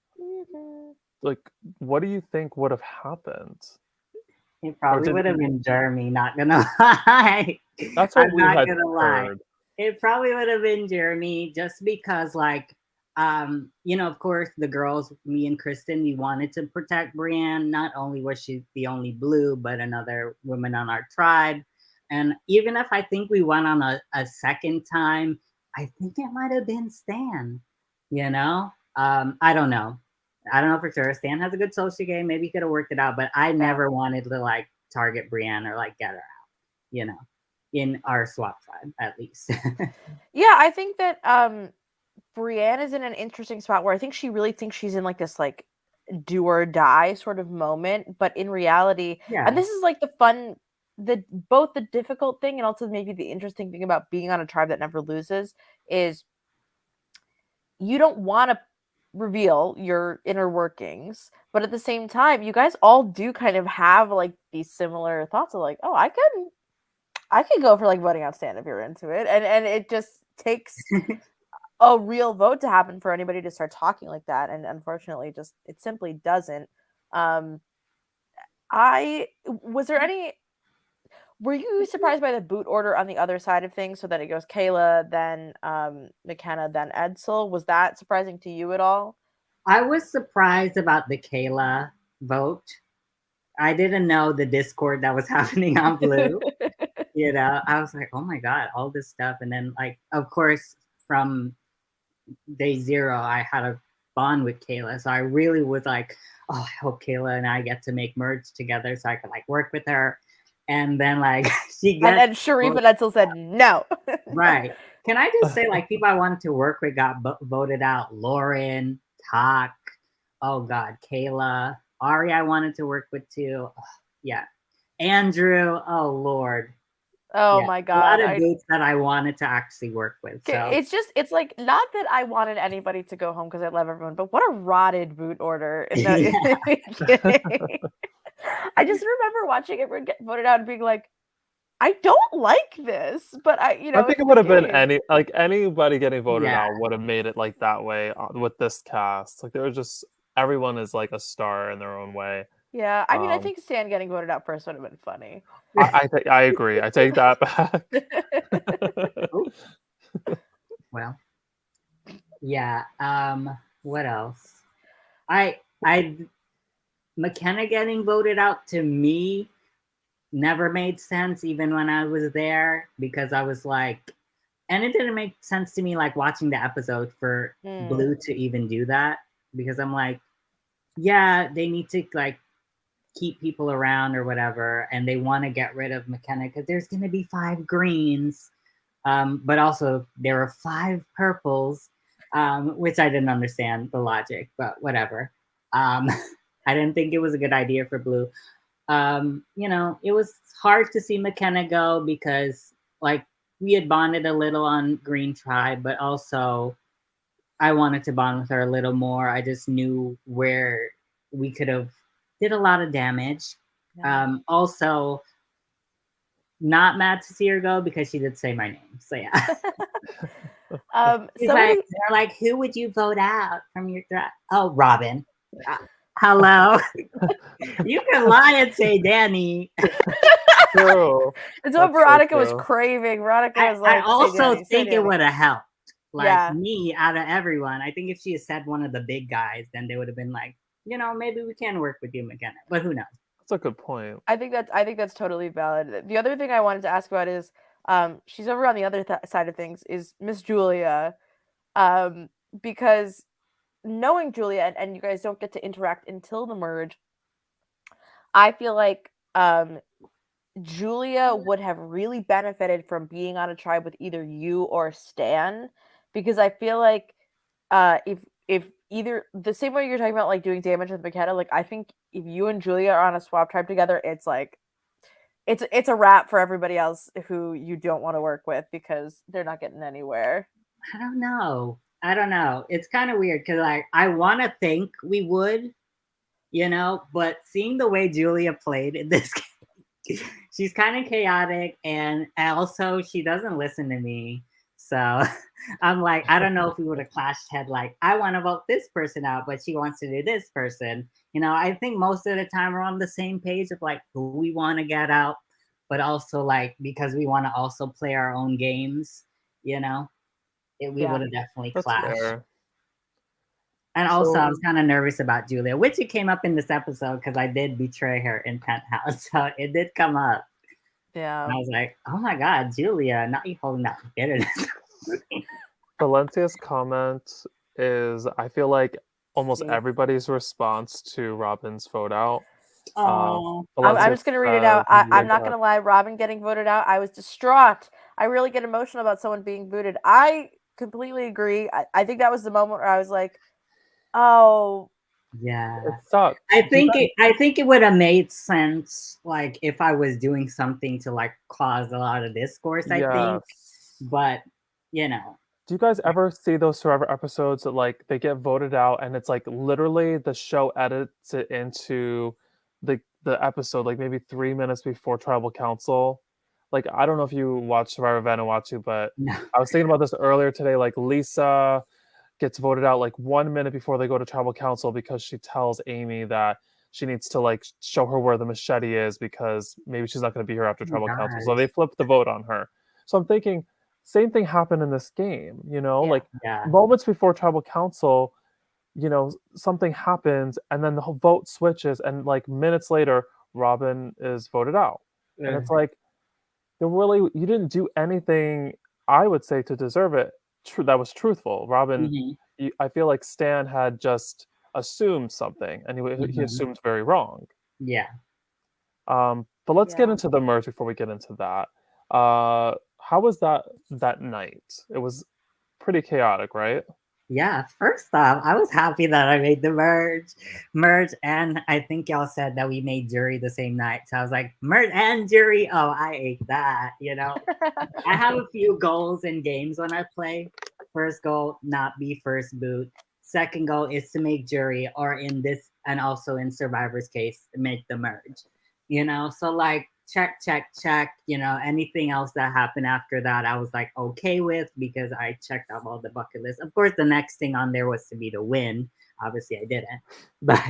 like, what do you think would have happened? It probably would have been Jeremy, not gonna lie. That's what we had heard. It probably would have been Jeremy, just because like, of course the girls, me and Kristen, we wanted to protect Brienne. Not only was she the only blue, but another woman on our tribe. And even if I think we went on a second time, I think it might have been Stan. You know, I don't know. I don't know for sure. Stan has a good social game. Maybe he could have worked it out, but I never wanted to like target Brienne or like get her out. You know, in our swap tribe at least. Yeah, I think that Brienne is in an interesting spot where I think she really thinks she's in like this like do or die sort of moment, but in reality, and this is like the fun, the both the difficult thing and also maybe the interesting thing about being on a tribe that never loses is you don't want to reveal your inner workings, but at the same time, you guys all do kind of have like these similar thoughts of like, oh, I could go for like voting out Stan if you're into it, and it just takes a real vote to happen for anybody to start talking like that, and unfortunately, just it simply doesn't. I was there any? Were you surprised by the boot order on the other side of things, so that it goes Kayla, then McKenna, then Edsel? Was that surprising to you at all? I was surprised about the Kayla vote. I didn't know the discord that was happening on Blue. You know, I was like, oh my God, all this stuff. And then, like, of course, from day zero, I had a bond with Kayla. So I really was like, oh, I hope Kayla and I get to make merge together so I could like work with her. And then like she gets and Sharif and Edsel said no. Right. Can I just say like people I wanted to work with got voted out? Lauren, Tak, oh God, Kayla, Ari I wanted to work with too. Yeah. Andrew, oh Lord. Oh yeah. my God. A lot of dudes that I wanted to actually work with. So it's like not that I wanted anybody to go home because I love everyone, but what a rotted boot order in the I just remember watching everyone get voted out and being like, I don't like this, but I think it would have been anybody getting voted out would have made it like that way with this cast. Like there was just everyone is like a star in their own way. Yeah, I mean, I think Stan getting voted out first would have been funny. I agree. I take that back. Well, yeah. What else? McKenna getting voted out to me never made sense even when I was there because I was like, and it didn't make sense to me like watching the episode for Blue to even do that because I'm like, yeah, they need to like keep people around or whatever, and they want to get rid of McKenna because there's going to be 5 greens, but also there were 5 purples, which I didn't understand the logic, but whatever. I didn't think it was a good idea for Blue. You know, it was hard to see McKenna go because like we had bonded a little on Green Tribe, but also I wanted to bond with her a little more. I just knew where we could have did a lot of damage. Yeah. Also, not mad to see her go because she did say my name. So yeah. They're like, who would you vote out from your draft? Oh, Robin. Hello. You can lie and say Danny. True. It's what Veronica was craving. Veronica was like, I also think it would have helped. Like me, out of everyone, I think if she had said one of the big guys, then they would have been like, you know, maybe we can work with you, McKenna. But who knows? That's a good point. I think that's totally valid. The other thing I wanted to ask about is, she's over on the other side of things is Miss Julia, because knowing Julia and you guys don't get to interact until the merge, I feel like Julia would have really benefited from being on a tribe with either you or Stan, because I feel like if either the same way you're talking about like doing damage with McKenna, like I think if you and Julia are on a swap tribe together, it's like it's a wrap for everybody else who you don't want to work with because they're not getting anywhere. I don't know. It's kind of weird because like I want to think we would, you know, but seeing the way Julia played in this game, she's kind of chaotic and also she doesn't listen to me. So I'm like, I don't know if we would have clashed head like, I want to vote this person out, but she wants to do this person. You know, I think most of the time we're on the same page of like who we want to get out, but also like because we want to also play our own games, you know, we would have definitely clashed. Fair. And also, I was kind of nervous about Julia, which it came up in this episode because I did betray her in Penthouse. So it did come up. Yeah. And I was like, oh my God, Julia, not you holding that bitterness. Valencia's comment is, I feel like almost Yeah. everybody's response to Robin's vote out. Oh, I'm Valencia just going to read it out. says, I'm go not going to lie. Robin getting voted out, I was distraught. I really get emotional about someone being booted. I completely agree. I think that was the moment where I was like, oh, yeah. It sucked. I think it would have made sense, like if I was doing something to like cause a lot of discourse. I think, Yes. but you know, Do you guys ever see those Survivor episodes that like they get voted out and it's like literally the show edits it into the episode like maybe 3 minutes before tribal council? Like I don't know if you watch Survivor Vanuatu, but no, I was thinking about this earlier today. Like Lisa gets voted out like 1 minute before they go to tribal council because she tells Amy that she needs to like show her where the machete is because maybe she's not going to be here after oh my tribal council. So they gosh, flip the vote on her. So I'm thinking same thing happened in this game, yeah. like yeah, moments before tribal council, something happens and then the whole vote switches and like minutes later Robin is voted out. And it's like you didn't do anything I would say to deserve it. That was truthful. Robin, hmm I feel like Stan had just assumed something and he hmm assumed very wrong. yeah, But let's get Yeah. into the merge before we get into that. How was that night? It was pretty chaotic, right? yeah. First off, I was happy that I made the merge, and I think y'all said that we made jury the same night. So I was like, merge and jury. Oh, I ate that. I have a few goals in games when I play. First goal, not be first boot. Second goal is to make jury, or in this, and also in Survivor's case, make the merge. So like check, check, check. Anything else that happened after that, I was like okay with because I checked off all the bucket list. Of course, the next thing on there was to be the win. Obviously, I didn't, but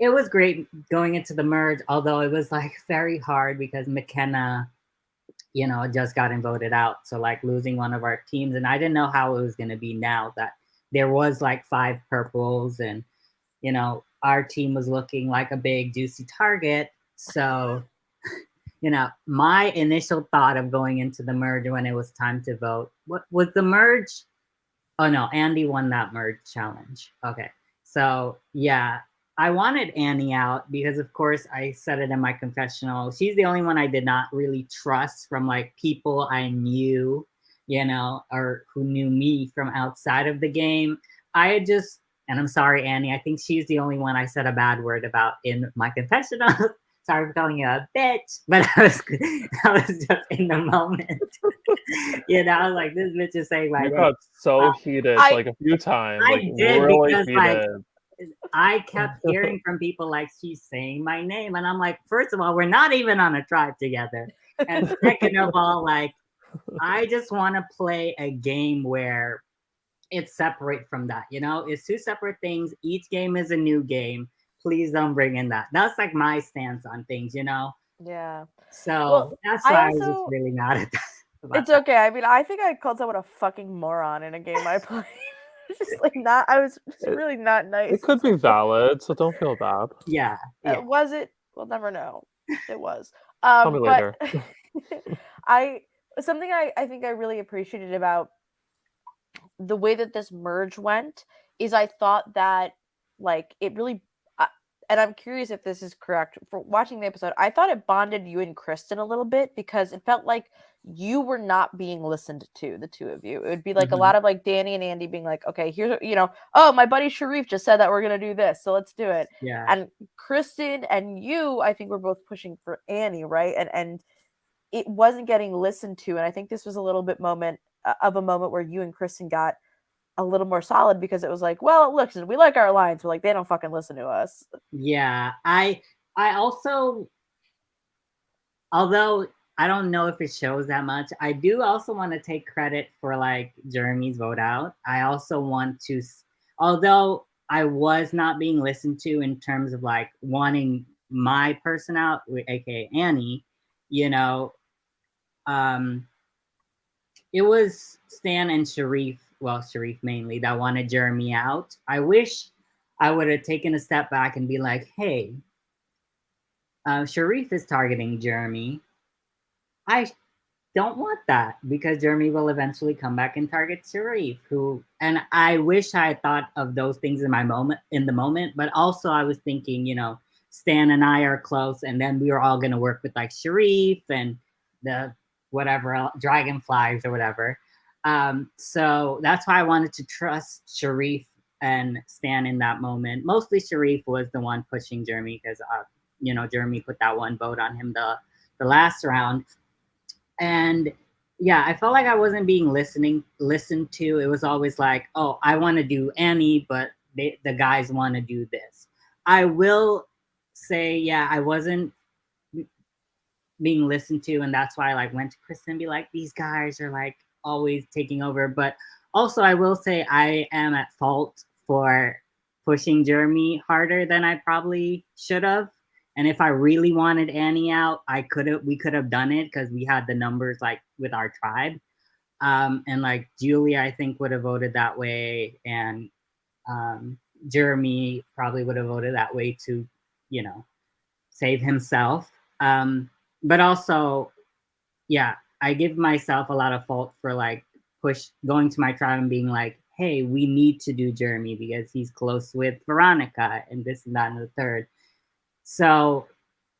it was great going into the merge, although it was like very hard because McKenna, just gotten voted out. So like losing one of our teams, and I didn't know how it was gonna be now that there was like 5 purples, and our team was looking like a big juicy target. So, my initial thought of going into the merge when it was time to vote, what was the merge? Oh no, Andy won that merge challenge. Okay. So yeah, I wanted Annie out because of course I said it in my confessional. She's the only one I did not really trust from like people I knew, or who knew me from outside of the game. I had just, and I'm sorry, Annie, I think she's the only one I said a bad word about in my confessional. Sorry for calling you a bitch, but I was just in the moment. I was like, this bitch is saying my You name. got so heated like a few times, like I did really because like heated. I kept hearing from people like she's saying my name, and I'm like, first of all, we're not even on a tribe together, and second of all, like I just want to play a game where it's separate from that. It's two separate things. Each game is a new game. Please don't bring in that. That's like my stance on things. Yeah. So Well, that's I why I was just also really mad at that. it's okay. I mean, I think I called someone a fucking moron in a game I played. It's just like not. I was just It, really not nice. it could be valid, so don't feel bad. Yeah, yeah. Was it? We'll never know. It was. Tell me But later. I something I think I really appreciated about the way that this merge went is I thought that like it really and I'm curious if this is correct for watching the episode. I thought it bonded you and Kristen a little bit because it felt like you were not being listened to, the two of you. It would be like a lot of like Danny and Andy being like, okay, here's oh, my buddy Sharif just said that we're gonna do this, so let's do it. Yeah. And Kristen and you, I think, were both pushing for Annie, right? And it wasn't getting listened to, and I think this was a little bit moment where you and Kristen got a little more solid because it was like, well, look, we like our alliance, but like they don't fucking listen to us. Yeah, I also, although I don't know if it shows that much, I do also want to take credit for like Jeremy's vote out. I also want to, although I was not being listened to in terms of like wanting my person out, aka Annie, it was Stan and Sharif, well, Sharif mainly, that wanted Jeremy out. I wish I would have taken a step back and be like, hey, Sharif is targeting Jeremy. don't want that because Jeremy will eventually come back and target Sharif, and I wish I had thought of those things in the moment, but also I was thinking, Stan and I are close, and then we were all gonna work with like Sharif and the whatever dragonflies or whatever. So that's why I wanted to trust Sharif and Stan in that moment. Mostly Sharif was the one pushing Jeremy because Jeremy put that one vote on him the last round. And yeah, I felt like I wasn't being listened to. It was always like, oh, I want to do Annie, but the guys want to do this. I will say, yeah, I wasn't being listened to, and that's why I like went to Kristen and be like, these guys are like always taking over. But also I will say I am at fault for pushing Jeremy harder than I probably should have. And if I really wanted Annie out, we could have done it because we had the numbers like with our tribe. And like Julia, I think would have voted that way, and Jeremy probably would have voted that way to, save himself. But also, yeah, I give myself a lot of fault for like going to my tribe and being like, hey, we need to do Jeremy because he's close with Veronica and this and that and the third. So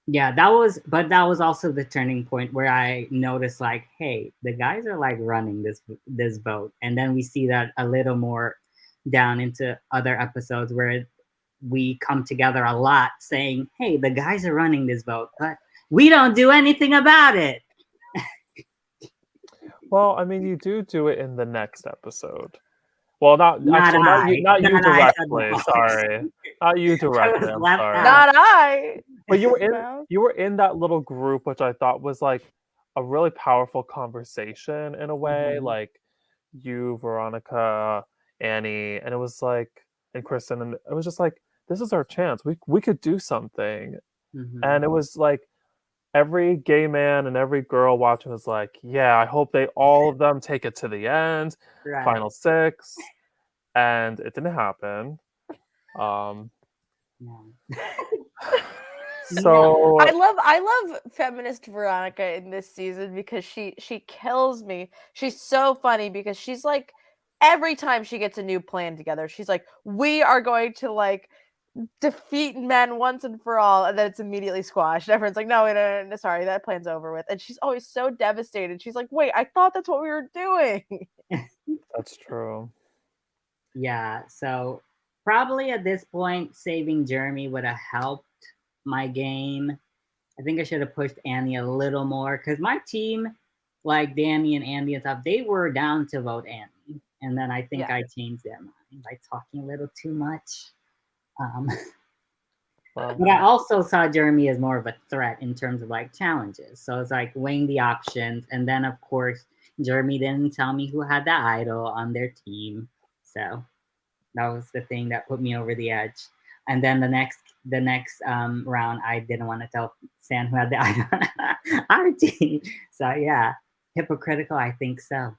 yeah, that was also the turning point where I noticed like, hey, the guys are like running this vote. And then we see that a little more down into other episodes where we come together a lot saying, hey, the guys are running this vote, but we don't do anything about it. Well, I mean, you do it in the next episode. Well, not you directly. Sorry, not you directly. I'm sorry. Not I. But you were in that little group, which I thought was like a really powerful conversation in a way. Mm-hmm. Like you, Veronica, Annie, and it was like, and Kristen, and it was just like, this is our chance. We could do something, and it was like every gay man and every girl watching was like, yeah, I hope all of them take it to the end, right. Final 6, and it didn't happen. So I love feminist Veronica in this season because she kills me. She's so funny because she's like, every time she gets a new plan together, she's like, we are going to like defeat men once and for all, and then it's immediately squashed. Everyone's like, no, sorry, that plan's over with. And she's always so devastated. She's like, wait, I thought that's what we were doing. That's true. Yeah, so probably at this point, saving Jeremy would have helped my game. I think I should have pushed Annie a little more because my team, like Danny and Andy and stuff, they were down to vote Annie. And then I think I changed their mind by talking a little too much. But I also saw Jeremy as more of a threat in terms of like challenges. So it's like weighing the options. And then of course, Jeremy didn't tell me who had the idol on their team. So that was the thing that put me over the edge. And then the next round, I didn't want to tell Stan who had the idol on our team. So yeah, hypocritical, I think so.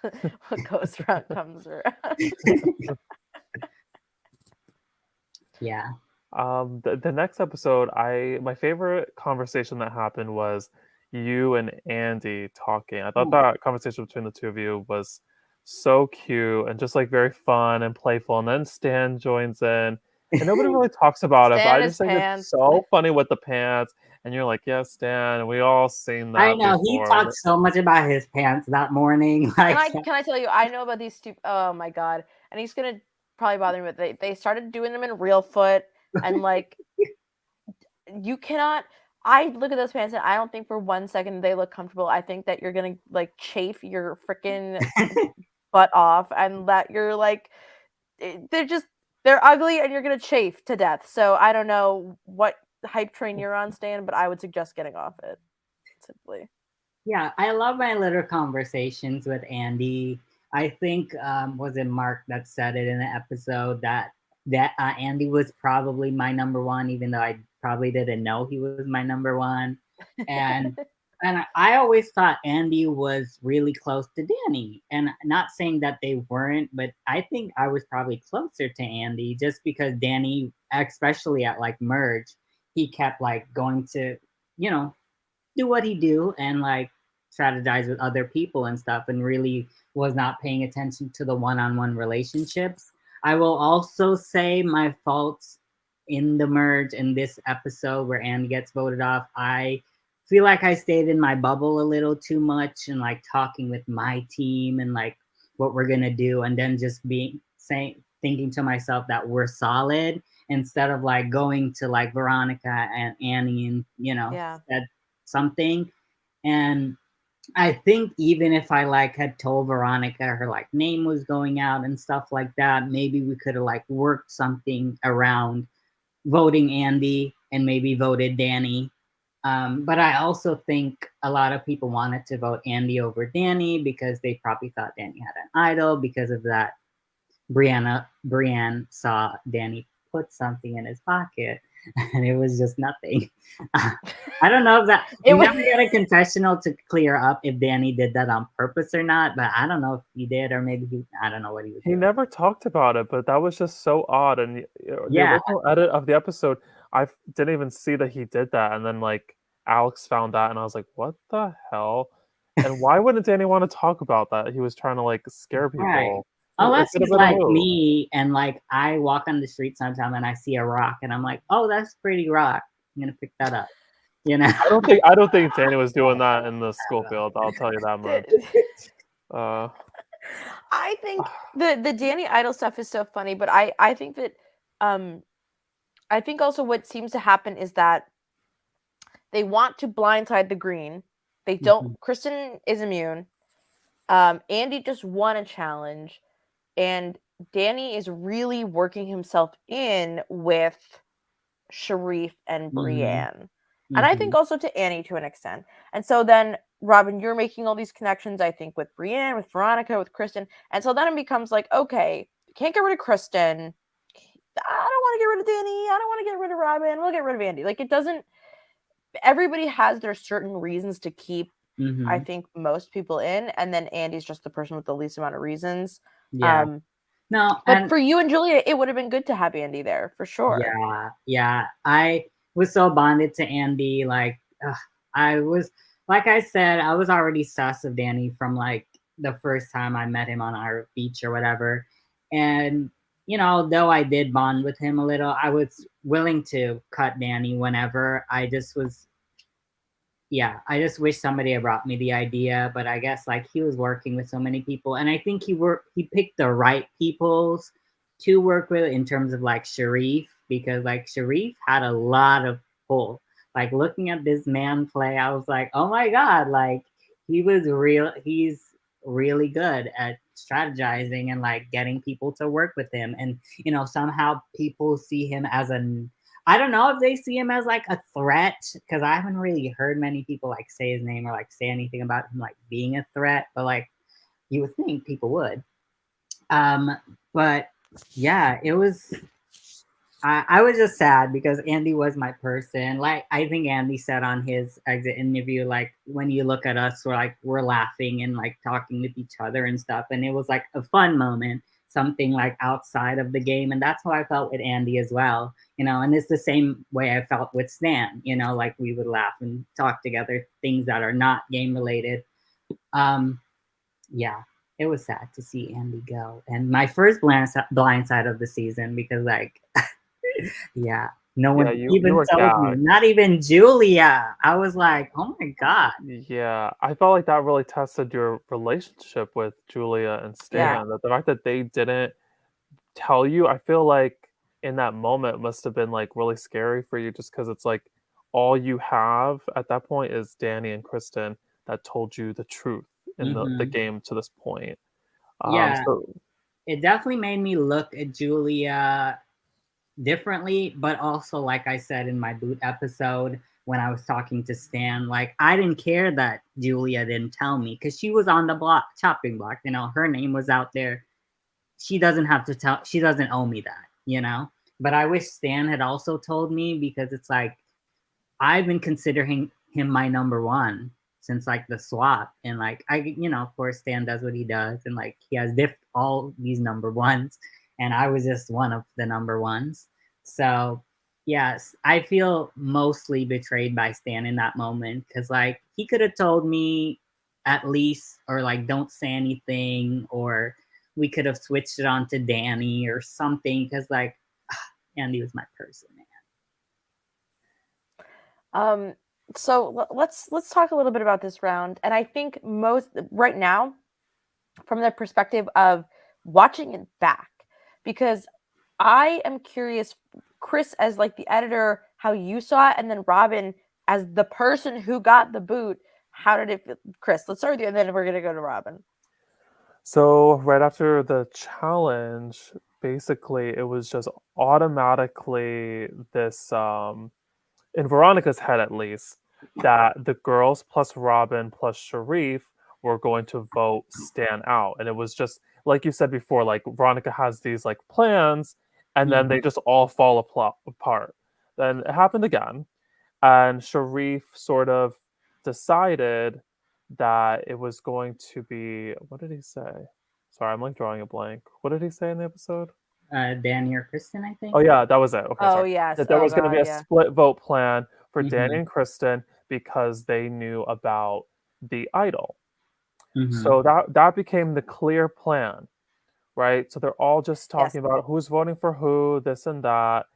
What goes around comes around. Yeah. The next episode, my favorite conversation that happened was you and Andy talking. I thought that conversation between the two of you was so cute and just like very fun and playful. And then Stan joins in, and nobody really talks about it. But I just think it's so funny with the pants. And you're like, yes, Stan. And we all seen that. I know before. he talked so much about his pants that morning. Like, can I tell you? I know about these two. Oh my god! And he's gonna probably bother me, but they started doing them in real foot, and like, you cannot. I look at those pants and I don't think for 1 second they look comfortable. I think that you're gonna like chafe your freaking butt off, and that you're like, they're ugly, and you're gonna chafe to death. So I don't know what hype train you're on, Stan, but I would suggest getting off it. Simply. Yeah, I love my little conversations with Andy. I think was it Mark that said it in the episode that Andy was probably my number one, even though I probably didn't know he was my number one. And I always thought Andy was really close to Danny. And not saying that they weren't, but I think I was probably closer to Andy just because Danny, especially at like Merge, he kept like going to, do what he do and like strategize with other people and stuff, and really was not paying attention to the one-on-one relationships. I will also say my faults in the merge in this episode where Andy gets voted off. I feel like I stayed in my bubble a little too much and like talking with my team and like what we're gonna do, and then just thinking to myself that we're solid instead of like going to like Veronica and Annie and said something. And I think even if I like had told Veronica her like name was going out and stuff like that, maybe we could have like worked something around voting Andy and maybe voted Danny. But I also think a lot of people wanted to vote Andy over Danny because they probably thought Danny had an idol because of that. Brienne saw Danny put something in his pocket and it was just nothing. I don't know if that we never got a confessional to clear up if Danny did that on purpose or not, but I don't know if he did, or maybe I don't know what he was doing. He never talked about it, but that was just so odd. And the original edit of the episode, I didn't even see that he did that. And then like Alex found that, and I was like, what the hell? And why wouldn't Danny want to talk about that? He was trying to like scare people. Right. Unless he's like me and like I walk on the street sometime and I see a rock and I'm like, oh, that's a pretty rock. I'm gonna pick that up. You know? I don't think Danny was doing that in the school field. I'll tell you that much. I think the Danny Idol stuff is so funny, but I think that I think also what seems to happen is that they want to blindside the green. They don't. Kristen is immune. Andy just won a challenge. And Danny is really working himself in with Sharif and Brienne. And I think also to Annie to an extent. And so then, Robin, you're making all these connections, I think, with Brienne, with Veronica, with Kristen. And so then it becomes like, okay, can't get rid of Kristen. I don't want to get rid of Danny. I don't want to get rid of Robin. We'll get rid of Andy. Like, it doesn't... Everybody has their certain reasons to keep, I think, most people in. And then Andy's just the person with the least amount of reasons. Yeah. No, but for you and Julia, it would have been good to have Andy there for sure. Yeah. I was so bonded to Andy. Like, I was, like I said, I was already sus of Danny from like the first time I met him on our beach or whatever. And though I did bond with him a little, I was willing to cut Danny whenever. I just wish somebody had brought me the idea, but I guess like he was working with so many people, and I think he picked the right peoples to work with in terms of like Sharif, because like Sharif had a lot of pull. Like looking at this man play, I was like, oh my god, like he's really good at strategizing and like getting people to work with him, and somehow people see him as I don't know if they see him as like a threat, because I haven't really heard many people like say his name or like say anything about him like being a threat, but like you would think people would. But yeah, it was I was just sad because Andy was my person. Like I think Andy said on his exit interview, like when you look at us, we're laughing and like talking with each other and stuff, and it was like a fun moment, something like outside of the game. And that's how I felt with Andy as well, and it's the same way I felt with Stan, like we would laugh and talk together, things that are not game related. Yeah, it was sad to see Andy go, and my first blind side of the season, because like yeah, no one even told me, not even Julia. I was like, oh my god. Yeah, I felt like that really tested your relationship with Julia and Stan. That the fact that they didn't tell you, I feel like in that moment must have been like really scary for you, just because it's like all you have at that point is Danny and Kristen that told you the truth in the game to this point. It definitely made me look at Julia differently, but also like I said in my boot episode when I was talking to Stan, like I didn't care that Julia didn't tell me, because she was on the chopping block, her name was out there. She doesn't have to tell, she doesn't owe me that, but I wish Stan had also told me, because it's like I've been considering him my number one since like the swap, and like of course Stan does what he does, and like he has all these number ones, and I was just one of the number ones. So yes, I feel mostly betrayed by Stan in that moment, because like he could have told me at least, or like don't say anything, or we could have switched it on to Danny or something, because like Andy was my person, man. So let's talk a little bit about this round, and I think most right now, from the perspective of watching it back, because I am curious, Chris, as like the editor, how you saw it, and then Robin as the person who got the boot. How did it feel? Chris, let's start with you, and then we're gonna go to Robin. So right after the challenge, basically it was just automatically this in Veronica's head at least, that the girls plus Robin plus Sharif were going to vote Stan out. And it was just like you said before, like Veronica has these like plans and then they just all fall apart. Then it happened again. And Sharif sort of decided that it was going to be, what did he say? Sorry, I'm like drawing a blank. What did he say in the episode? Danny or Kristen, I think. Oh yeah, that was it. Okay, Oh sorry. yes, That there was going to be a yeah. split vote plan for Mhm. Danny and Kristen because they knew about the idol. Mhm. So that became the clear plan, right? So they're all just talking about who's voting for who, this and that.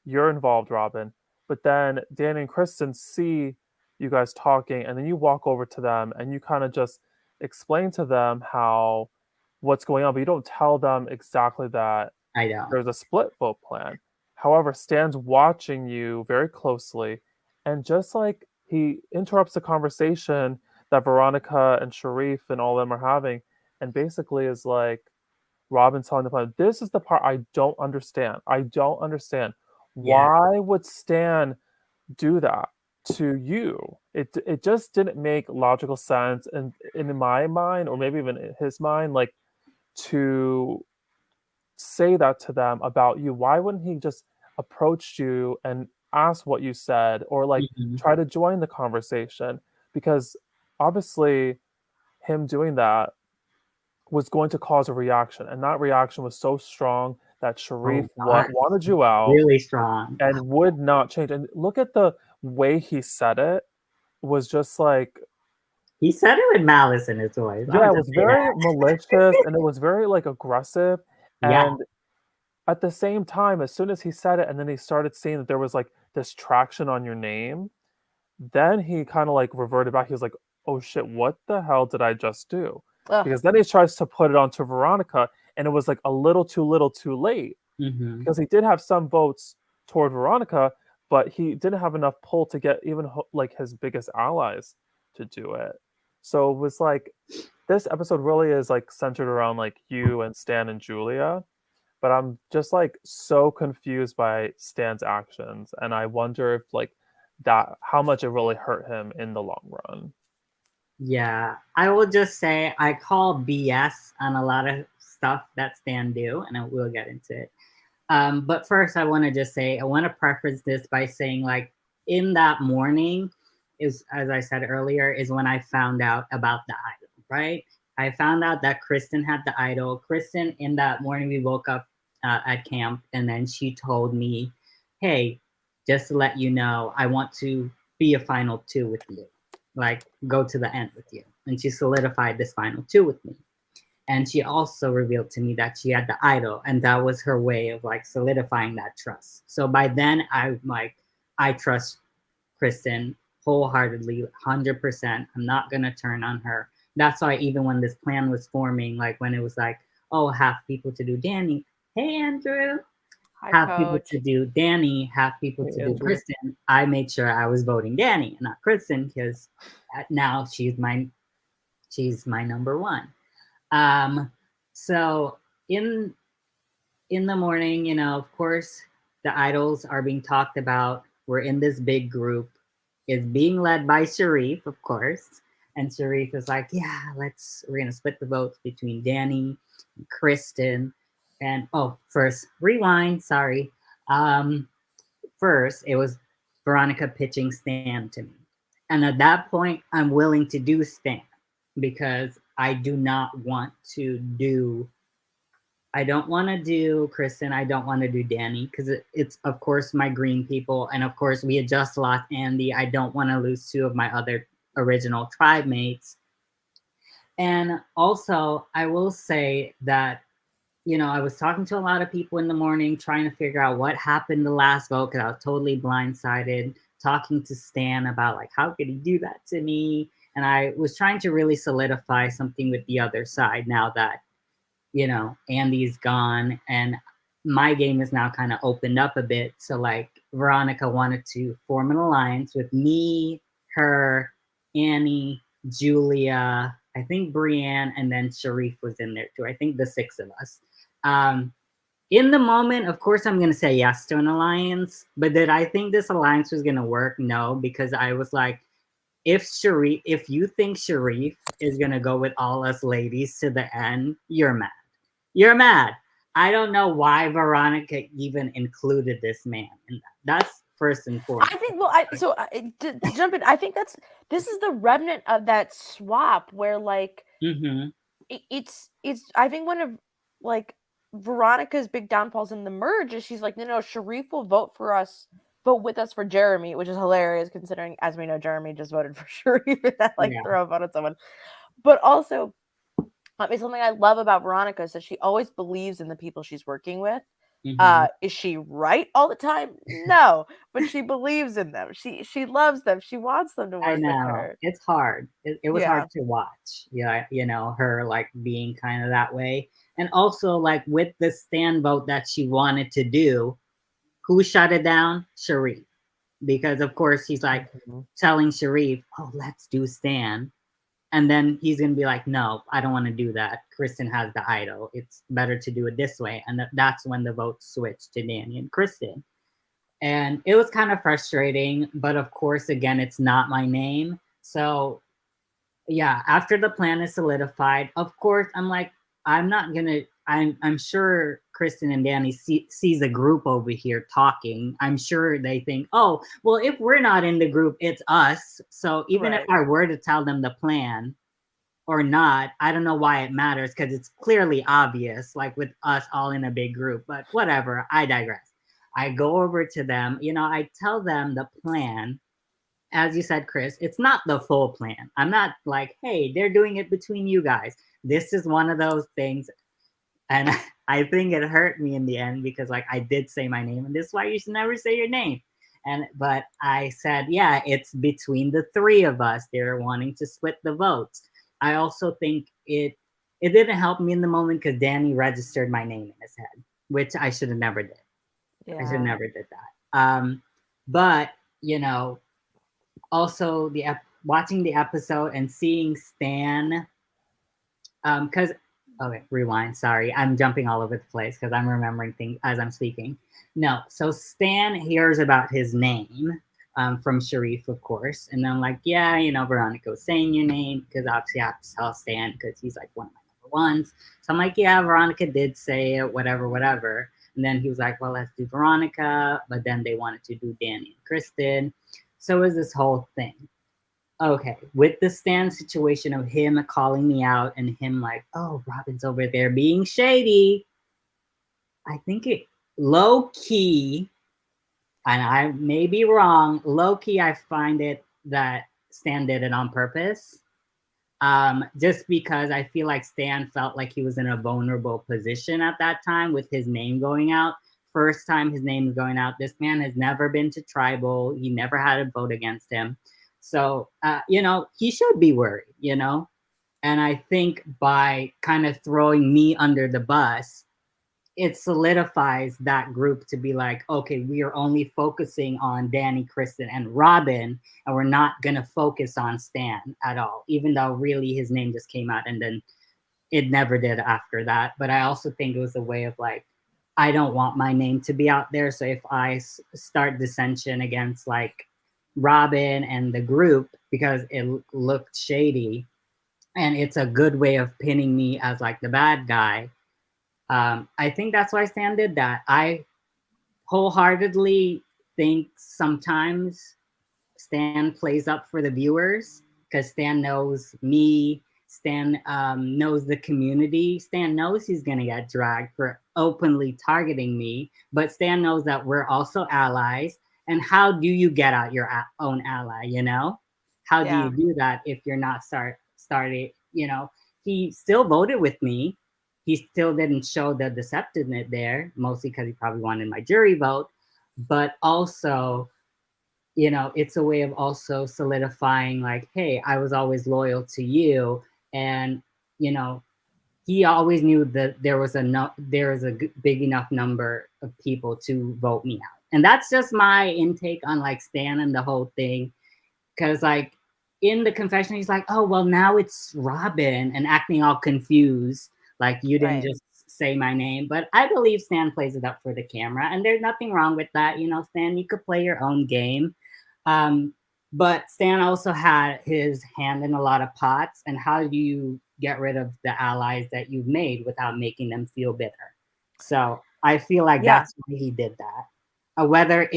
You're involved, Robin. But then Danny and Kristen see you guys talking, and then you walk over to them and you kind of just explain to them how what's going on, but you don't tell them exactly that I know. there's a split vote plan. However, Stan's watching you very closely, and just like he interrupts the conversation that Veronica and Sharif and all of them are having, and basically is like, Robin's telling the plan, this is the part I don't understand. I don't understand. Yeah. Why would Stan do that to you? It just didn't make logical sense, and in my mind, or maybe even in his mind, like to say that to them about you. Why wouldn't he just approach you and ask what you said, or like Mhm. try to join the conversation? Because obviously him doing that was going to cause a reaction, and that reaction was so strong that Sharif Oh, God. wanted you out Really strong. and would not change. And look at the way he said it, was just like, He said it with malice in his voice. yeah, I'll it just was say that. very malicious and it was very like aggressive. Yeah. And at the same time, as soon as he said it and then he started seeing that there was like this traction on your name, then he kind of like reverted back. He was like, oh shit, what the hell did I just do? Ugh. Because then he tries to put it onto Veronica, and it was like a little too late. Mhm. Because he did have some votes toward Veronica, but he didn't have enough pull to get even like his biggest allies to do it. So it was like, this episode really is like centered around like you and Stan and Julia, but I'm just like so confused by Stan's actions, and I wonder if like that how much it really hurt him in the long run. Yeah, I will just say I call BS on a lot of stuff that Stan do, and I will get into it. But first, I want to just say I want to preface this by saying, like, in that morning is, as I said earlier, is when I found out about the idol. Right? I found out that Kristen had the idol. Kristen, in that morning, we woke up at camp, and then she told me, "Hey, just to let you know, I want to be a final two with you." Like, go to the end with you. And she solidified this final two with me. And she also revealed to me that she had the idol, and that was her way of like solidifying that trust. So by then, I'm like, I trust Kristen wholeheartedly, 100%. I'm not gonna turn on her. That's why even when this plan was forming, like when it was like, oh, half people to do Danny. Hey, Andrew. Hi, Half people Coach. to do Danny, half people Hey, to do Andrew. Kristen. I made sure I was voting Danny and not Kristen, because now she's my number one. So in the morning, of course, the idols are being talked about. We're in this big group. It's being led by Sharif, of course. And Sharif is like, yeah, we're gonna split the votes between Danny and Kristen. And first, rewind, sorry. First, it was Veronica pitching Stan to me. And at that point, I'm willing to do Stan because I don't want to do Kristen. I don't want to do Danny because it's, of course, my green people. And of course, we had just lost Andy. I don't want to lose two of my other original tribe mates. And also, I will say that, I was talking to a lot of people in the morning trying to figure out what happened the last vote because I was totally blindsided, talking to Stan about like, how could he do that to me? And I was trying to really solidify something with the other side now that, Andy's gone and my game is now kind of opened up a bit. So like Veronica wanted to form an alliance with me, her, Annie, Julia, I think Brienne, and then Sharif was in there too. I think the 6 of us. Um, in the moment, of course, I'm going to say yes to an alliance, but did I think this alliance was going to work? No, because I was like, if you think Sharif is going to go with all us ladies to the end, you're mad. You're mad. I don't know why Veronica even included this man in that. That's first and foremost. I think. Well, to jump in, I think this is the remnant of that swap where like it's. I think one of like Veronica's big downfalls in the merge is she's like, no, Sharif will vote with us for Jeremy, which is hilarious considering, as we know, Jeremy just voted for Sharif and that throw a vote at someone. But also, it's something I love about Veronica is that she always believes in the people she's working with. Is she right all the time? No, but she believes in them. She loves them. She wants them to work with her. It's hard. It was hard to watch. Yeah, her like being kind of that way. And also like with the Stan vote that she wanted to do, who shut it down? Sharif. Because of course he's like telling Sharif, oh, let's do Stan. And then he's going to be like, no, I don't want to do that. Kristen has the idol. It's better to do it this way. And that's when the vote switched to Danny and Kristen. And it was kind of frustrating. But of course, again, it's not my name. So yeah, after the plan is solidified, of course, I'm like, I'm not going to, I'm sure Kristen and Danny sees a group over here talking. I'm sure they think, oh, well, if we're not in the group, it's us. So even if I were to tell them the plan or not, I don't know why it matters because it's clearly obvious, like with us all in a big group. But whatever, I digress. I go over to them, I tell them the plan. As you said, Chris, it's not the full plan. I'm not like, hey, they're doing it between you guys. This is one of those things. And I think it hurt me in the end because like I did say my name and this is why you should never say your name. But I said, yeah, it's between the 3 of us. They're wanting to split the votes. I also think it didn't help me in the moment because Danny registered my name in his head, which I should have never did. Yeah. I should have never did that. But also watching the episode and seeing Stan, because okay, rewind. Sorry, I'm jumping all over the place because I'm remembering things as I'm speaking. No, so Stan hears about his name from Sharif, of course, and then I'm like, yeah, Veronica was saying your name because obviously I have to tell Stan because he's like one of my number ones. So I'm like, yeah, Veronica did say it, whatever. And then he was like, well, let's do Veronica, but then they wanted to do Danny and Kristen. So it was this whole thing. Okay, with the Stan situation of him calling me out and him like, oh, Robin's over there being shady. I think it low key, and I may be wrong, low key, I find it that Stan did it on purpose. Just because I feel like Stan felt like he was in a vulnerable position at that time with his name going out. First time his name is going out. This man has never been to tribal. He never had a vote against him. So, he should be worried, and I think by kind of throwing me under the bus, it solidifies that group to be like, okay, we are only focusing on Danny, Kristen, and Robin, and we're not going to focus on Stan at all, even though really his name just came out and then it never did after that. But I also think it was a way of like, I don't want my name to be out there. So if I start dissension against like Robin and the group because it looked shady and it's a good way of pinning me as like the bad guy, I think that's why Stan did that. I wholeheartedly think sometimes Stan plays up for the viewers because Stan knows me. Stan knows the community. Stan knows he's going to get dragged for openly targeting me, but Stan knows that we're also allies. And how do you get out your own ally, How do you do that if you're not starting, he still voted with me. He still didn't show the deceptiveness there, mostly because he probably wanted my jury vote. But also, you know, it's a way of also solidifying, like, hey, I was always loyal to you. And, you know, he always knew that there was a big enough number of people to vote me out. And that's just my intake on like Stan and the whole thing. Cause like in the confession, he's like, oh, well, now it's Robin, and acting all confused. Like, you didn't just say my name. But I believe Stan plays it up for the camera, and there's nothing wrong with that. You know, Stan, you could play your own game. But Stan also had his hand in a lot of pots. And how do you get rid of the allies that you've made without making them feel bitter? So I feel like that's why he did that. Whether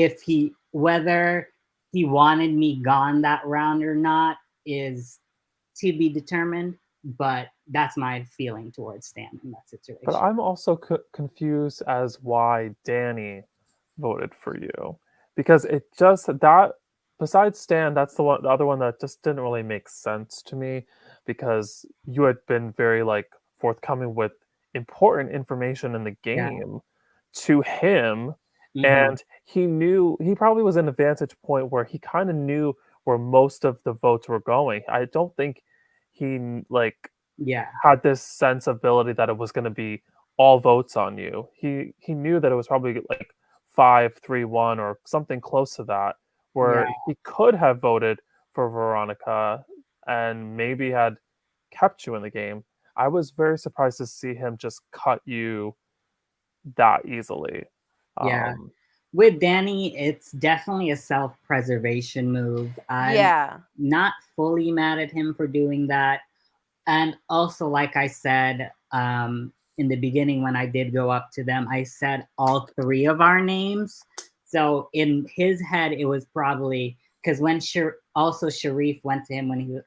he wanted me gone that round or not is to be determined, but that's my feeling towards Stan in that situation. But I'm also confused as why Danny voted for you, because it just that besides Stan, that's the other one that just didn't really make sense to me, because you had been very like forthcoming with important information in the game to him. And he probably was in a vantage point where he kind of knew where most of the votes were going. I don't think he like had this sense of ability that it was going to be all votes on you. He knew that it was probably like 5-3-1 or something close to that, where he could have voted for Veronica and maybe had kept you in the game. I was very surprised to see him just cut you that easily. With Danny, it's definitely a self-preservation move. I'm not fully mad at him for doing that. And also, like I said, in the beginning when I did go up to them, I said all three of our names. So in his head, it was probably because when Sharif went to him when he was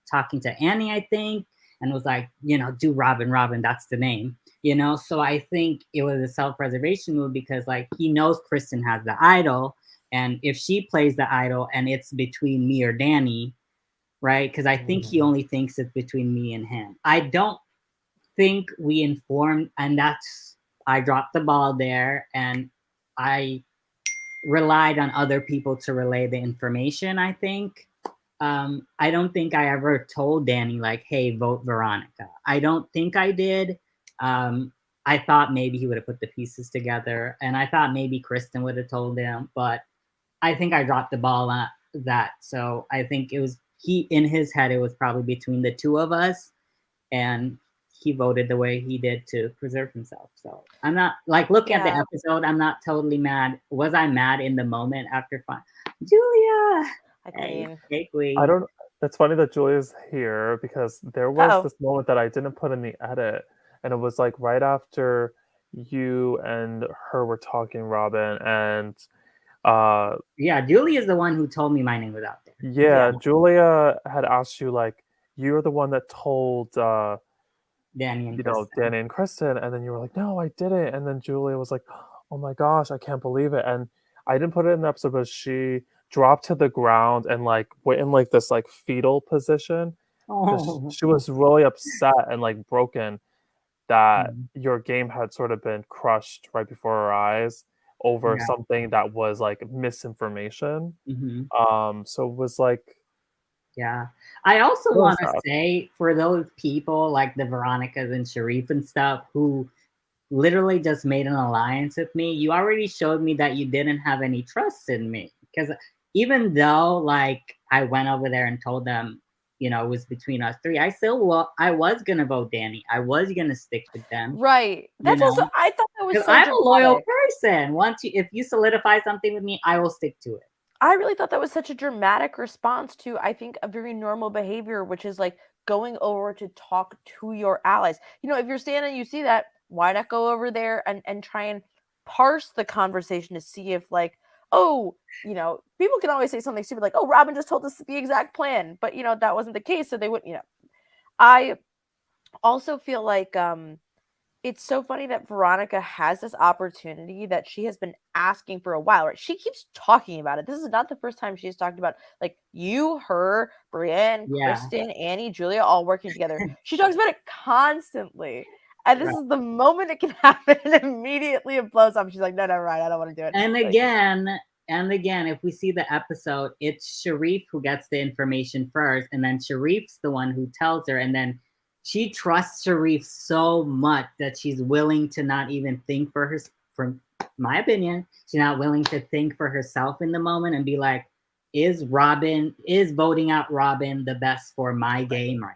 talking to Annie, I think, and was like, you know, do Robin, that's the name, you know? So I think it was a self-preservation move because like he knows Kristen has the idol, and if she plays the idol and it's between me or Danny, right? Because I think he only thinks it's between me and him. I don't think we informed, and I dropped the ball there, and I relied on other people to relay the information, I think. I don't think I ever told Danny, like, hey, vote Veronica. I don't think I did. I thought maybe he would have put the pieces together, and I thought maybe Kristen would have told him, but I think I dropped the ball on that. So I think it was in his head, it was probably between the two of us, and he voted the way he did to preserve himself. So I'm not like looking at the episode, I'm not totally mad. Was I mad in the moment after fun? Julia, hey, queen. I don't. It's funny that Julia's here because there was this moment that I didn't put in the edit, and it was like right after you and her were talking, Robin, and Julia is the one who told me my name was out there. Yeah, Julia had asked you like, you're the one that told Danny and Kristen, and then you were like, no, I didn't. And then Julia was like, oh my gosh, I can't believe it. And I didn't put it in the episode, but she dropped to the ground and like went in like this like fetal position. She was really upset and like broken that your game had sort of been crushed right before her eyes over something that was like misinformation. So it was like, I also want to say for those people like the Veronicas and Sharif and stuff who literally just made an alliance with me, you already showed me that you didn't have any trust in me. Because even though like I went over there and told them, you know, it was between us three, I was gonna vote Danny. I was gonna stick with them. Right. That's also, I thought that was so I'm dramatic. a loyal person. If you solidify something with me, I will stick to it. I really thought that was such a dramatic response to, I think, a very normal behavior, which is like going over to talk to your allies. You know, if you're standing and you see that, why not go over there and try and parse the conversation to see if like, oh, you know, people can always say something stupid like, oh, Robin just told us the exact plan, but you know, that wasn't the case. So they wouldn't, you know. I also feel like it's so funny that Veronica has this opportunity that she has been asking for a while, right? She keeps talking about it. This is not the first time she's talked about, like, you, her, Brienne, Kristen, Annie, Julia, all working together. She talks about it constantly. And this is the moment it can happen, and immediately it blows up. She's like, no, right, I don't want to do it. And again, if we see the episode, it's Sharif who gets the information first, and then Sharif's the one who tells her, and then she trusts Sharif so much that she's willing to not even think for her. From my opinion, she's not willing to think for herself in the moment and be like, is voting out Robin the best for my game right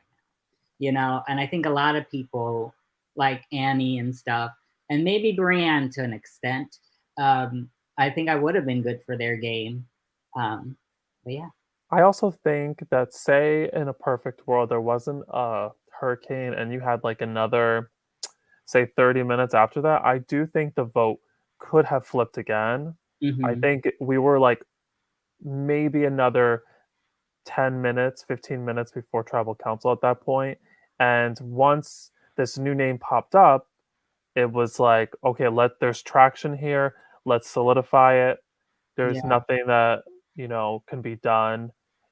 now? And I think a lot of people like Annie and stuff, and maybe Brienne to an extent, I think I would have been good for their game. But yeah. I also think that, say in a perfect world, there wasn't a hurricane and you had like another, say, 30 minutes after that, I do think the vote could have flipped again. I think we were like maybe another 10 minutes, 15 minutes before tribal council at that point. And once this new name popped up, it was like, okay, there's traction here. Let's solidify it. There's nothing that, can be done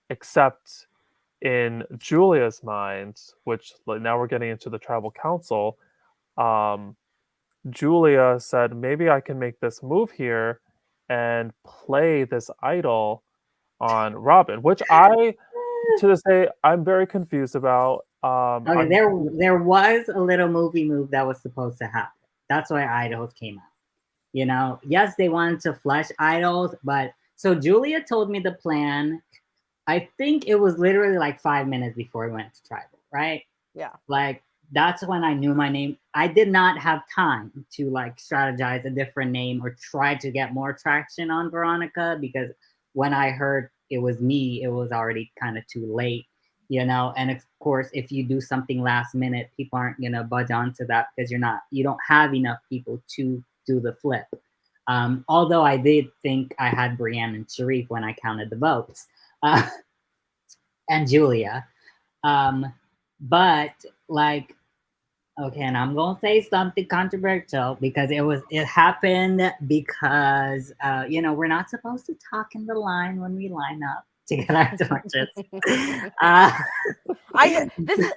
except in Julia's mind, which now we're getting into the tribal council. Julia said, maybe I can make this move here and play this idol on Robin, which to this day, I'm very confused about. Okay, there was a little movie move that was supposed to happen. That's why idols came out. Yes, they wanted to flesh idols, but so Julia told me the plan. I think it was literally like 5 minutes before we went to tribal, right? Yeah. Like that's when I knew my name. I did not have time to like strategize a different name or try to get more traction on Veronica, because when I heard it was me, it was already kind of too late, And of course, if you do something last minute, people aren't gonna budge onto that because you don't have enough people to do the flip. Although I did think I had Brienne and Sharif when I counted the votes, and Julia. But like, okay, and I'm gonna say something controversial because it happened because we're not supposed to talk in the line when we line up to get our torches.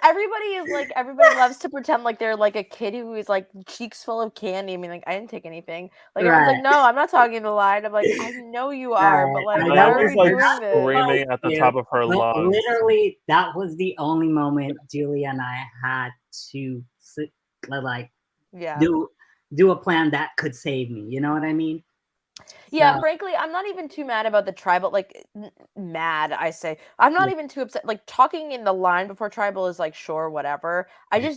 Everybody loves to pretend like they're like a kid who is like cheeks full of candy. I mean, like, I didn't take anything. Like, everyone's like, no, I'm not talking in the line. I'm like, I know you are, but like, why are we doing this? Screaming at the top of her lungs. Literally, that was the only moment Julia and I had to like do a plan that could save me. You know what I mean? Yeah, frankly, I'm not even too mad about the tribal, like, mad, I say. I'm not even too upset. Like, talking in the line before tribal is like, sure, whatever.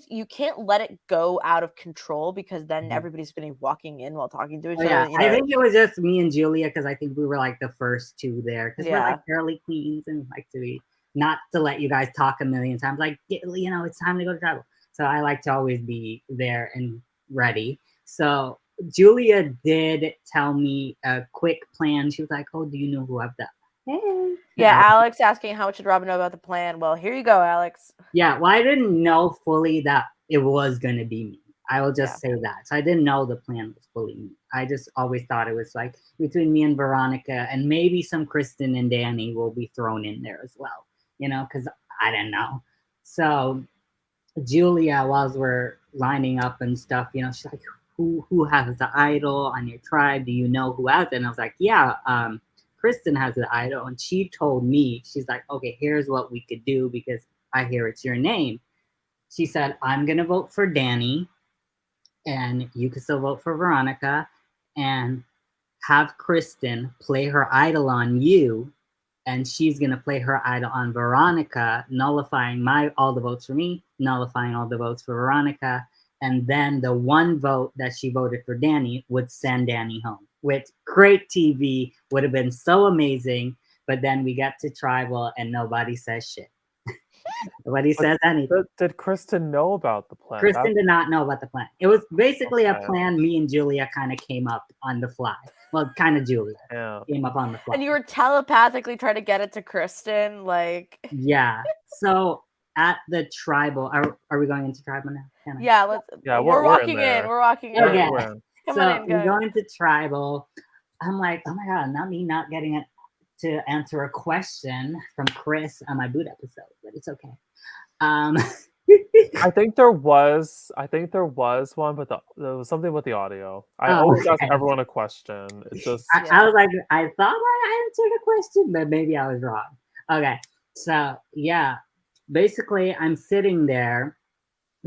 You can't let it go out of control because then everybody's going to be walking in while talking to each other. I think it was just me and Julia because I think we were like the first two there because we're like early queens and like to be, not to let you guys talk a million times. Like, it's time to go to tribal. So I like to always be there and ready. So Julia did tell me a quick plan. She was like, oh, do you know who I've done? Hey. Yeah, Alex asking how much did Robin know about the plan? Well, here you go, Alex. Yeah, well, I didn't know fully that it was going to be me. I will just say that. So I didn't know the plan was fully me. I just always thought it was like between me and Veronica, and maybe some Kristen and Danny will be thrown in there as well, because I didn't know. So Julia, while we're lining up and stuff, she's like, who has the idol on your tribe? Do you know who has it? And I was like, yeah, Kristen has the idol. And she told me, she's like, okay, here's what we could do because I hear it's your name. She said, I'm going to vote for Danny and you can still vote for Veronica and have Kristen play her idol on you. And she's going to play her idol on Veronica, nullifying all the votes for me, nullifying all the votes for Veronica. And then the one vote that she voted for Danny would send Danny home, which great TV, would have been so amazing. But then we got to tribal and nobody says shit. Nobody says anything. Did Kristen know about the plan? Kristen did not know about the plan. It was basically a plan me and Julia kind of came up on the fly. Well, kind of Julia came up on the fly. And you were telepathically trying to get it to Kristen, like... Yeah. So at the tribal. Are we going into tribal now? Yeah, let's. Yeah, we're walking in there. in. We're walking in. Okay. We're in. Come So on in, we guys. go into tribal. I'm like, oh my god, not me not getting it to answer a question from Chris on my boot episode, but it's okay. I think there was one, but there was something with the audio. I always ask everyone a question. It just I was like, I thought I answered a question, but maybe I was wrong. Okay, so yeah, basically I'm sitting there.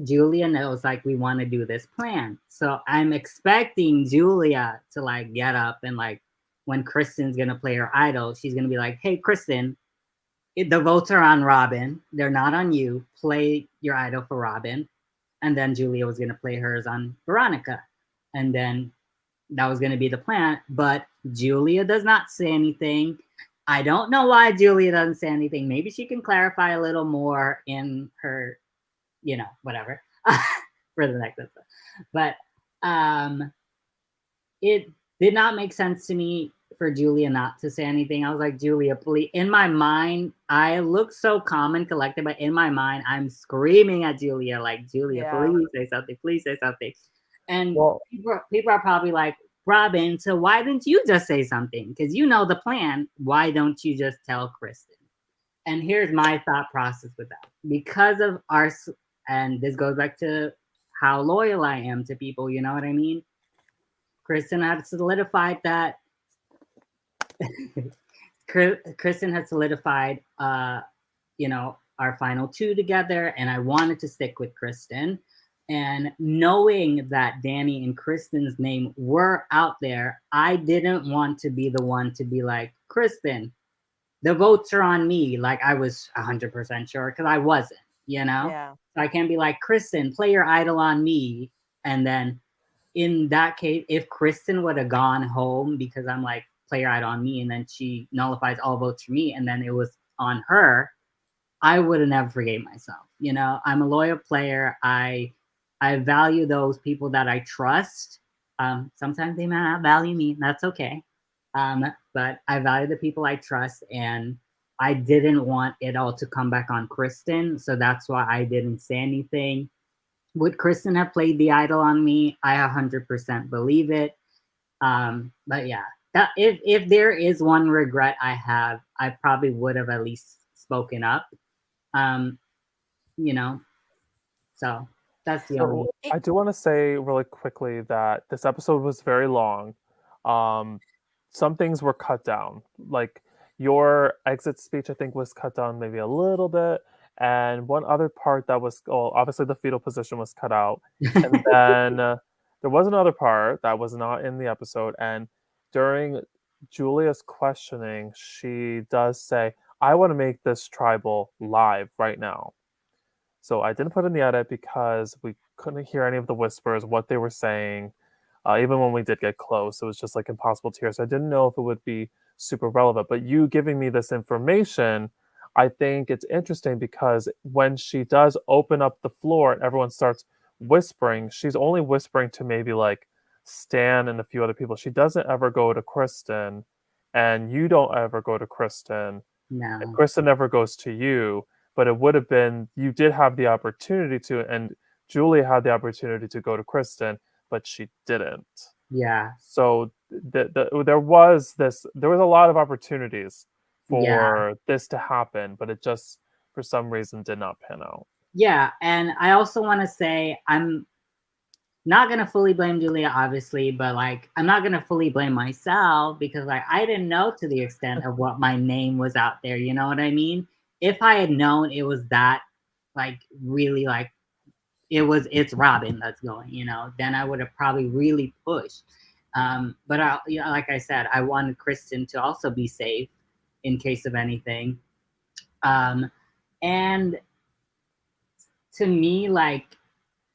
Julia knows like we want to do this plan, so I'm expecting Julia to like get up and like when Kristen's gonna play her idol, she's gonna be like, "Hey, Kristen, the votes are on Robin. They're not on you. Play your idol for Robin." And then Julia was gonna play hers on Veronica, and then that was gonna be the plan. But Julia does not say anything. I don't know why Julia doesn't say anything. Maybe she can clarify a little more in her, whatever for the next episode. But it did not make sense to me for Julia not to say anything. I was like, Julia, please. In my mind, I look so calm and collected, but in my mind, I'm screaming at Julia, like, Julia, please say something, please say something. And people are probably like, Robin, so why didn't you just say something? Because you know the plan. Why don't you just tell Kristen? And here's my thought process with that. Because of and this goes back to how loyal I am to people, you know what I mean? Kristen had solidified that. Kristen had solidified, our final two together, and I wanted to stick with Kristen. And knowing that Danny and Kristen's name were out there, I didn't want to be the one to be like, Kristen, the votes are on me. Like I was 100% sure because I wasn't, Yeah. So I can't be like, Kristen, play your idol on me. And then in that case, if Kristen would have gone home because I'm like, play your idol on me, and then she nullifies all votes for me, and then it was on her, I would have never forgave myself. I'm a loyal player. I value those people that I trust. Sometimes they may not value me. That's okay. But I value the people I trust, and I didn't want it all to come back on Kristen. So that's why I didn't say anything. Would Kristen have played the idol on me? I 100% believe it. But yeah, that if there is one regret I have, I probably would have at least spoken up. So that's the only. I do want to say really quickly that this episode was very long. Some things were cut down, like your exit speech, I think, was cut down maybe a little bit, and one other part that was, obviously the fetal position was cut out, and then there was another part that was not in the episode, and during Julia's questioning, she does say, I want to make this tribal live right now. So I didn't put in the edit because we couldn't hear any of the whispers, what they were saying. Even when we did get close, it was just like impossible to hear. So I didn't know if it would be super relevant. But you giving me this information, I think it's interesting because when she does open up the floor and everyone starts whispering, she's only whispering to maybe like Stan and a few other people. She doesn't ever go to Kristen, and you don't ever go to Kristen. No. And Kristen never goes to you. But it would have been, you did have the opportunity to, and Julia had the opportunity to go to Kristen, but she didn't. Yeah. So there was a lot of opportunities for this to happen, but it just, for some reason, did not pan out. Yeah, and I also want to say, I'm not going to fully blame Julia, obviously, but like, I'm not going to fully blame myself because like, I didn't know to the extent of what my name was out there. You know what I mean? If I had known it was that, like, really, like, it's Robin that's going, then I would have probably really pushed. But like I said, I wanted Kristen to also be safe in case of anything. And to me, like,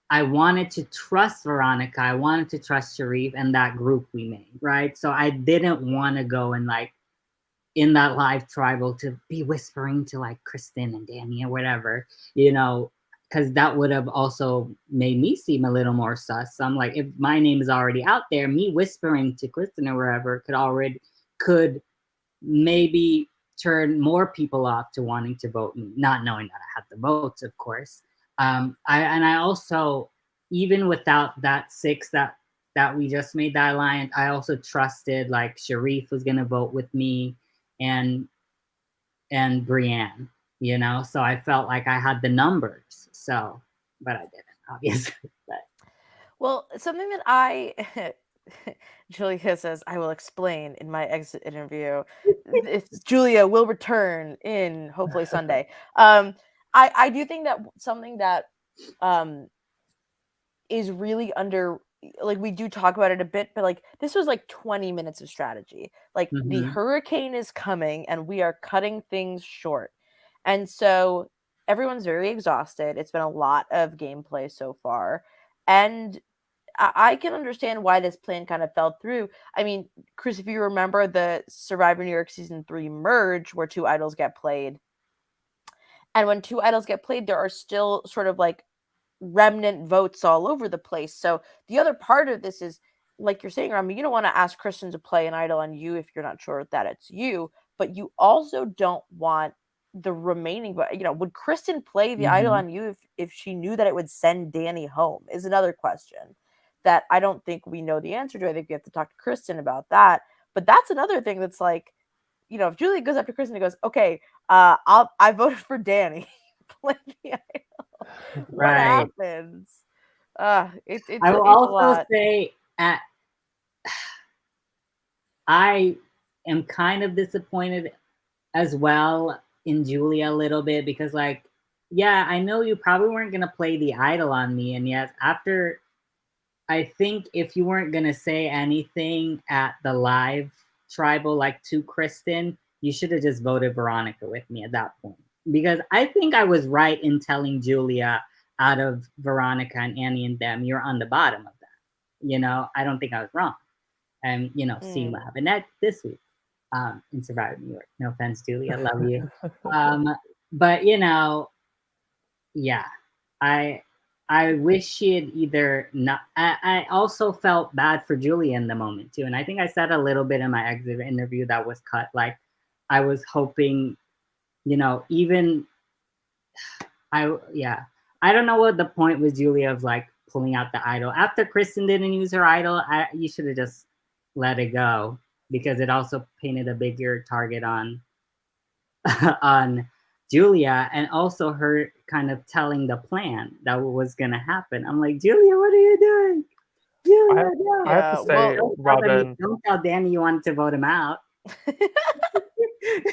I wanted to trust Veronica. I wanted to trust Sharif and that group we made, right? So I didn't want to go and like in that live tribal to be whispering to like Kristen and Danny or whatever, because that would have also made me seem a little more sus. So I'm like, if my name is already out there, me whispering to Kristen or wherever could maybe turn more people off to wanting to vote me, not knowing that I had the votes, of course. I also, even without that 6 that we just made that alliance, I also trusted like Sharif was gonna vote with me and Brienne, you know, so I felt like I had the numbers. So, but I didn't, obviously. But well, something that I Julia says I will explain in my exit interview. It's Julia will return in hopefully Sunday. I do think that something that is really under, like, we do talk about it a bit, but like this was like 20 minutes of strategy. Like the hurricane is coming and we are cutting things short. And so everyone's very exhausted. It's been a lot of gameplay so far. And I can understand why this plan kind of fell through. I mean, Chris, if you remember the Survivor New York Season 3 merge where 2 idols get played, and when 2 idols get played, there are still sort of like remnant votes all over the place. So the other part of this is, like you're saying, Rami, you don't want to ask Kristen to play an idol on you if you're not sure that it's you, but you also don't want the remaining, but you know, would Kristen play the idol on you if she knew that it would send Danny home is another question that I don't think we know the answer to. I think we have to talk to Kristen about that. But that's another thing that's like, you know, if Julie goes up to Kristen and goes, okay, I voted for Danny. Play the idol. What happens? It's I will it's also a lot. say I am kind of disappointed as well in Julia a little bit because, like, yeah, I know you probably weren't gonna play the idol on me, and yes, after I think if you weren't gonna say anything at the live tribal, like to Kristen, you should have just voted Veronica with me at that point. Because I think I was right in telling Julia out of Veronica and Annie and them, you're on the bottom of that. You know, I don't think I was wrong. And, you know, seeing what happened this week in Survivor New York. No offense, Julia, I love you. But, you know, yeah, I wish she had either not. I also felt bad for Julia in the moment too, and I think I said a little bit in my exit interview that was cut. Like, I was hoping, you know, even I don't know what the point was, Julia, of like pulling out the idol after Kristen didn't use her idol. You should have just let it go because it also painted a bigger target on on Julia, and also her kind of telling the plan that was gonna happen. I'm like, Julia, what are you doing? Julia, no. I have to say, Robin, Don't tell Danny you wanted to vote him out.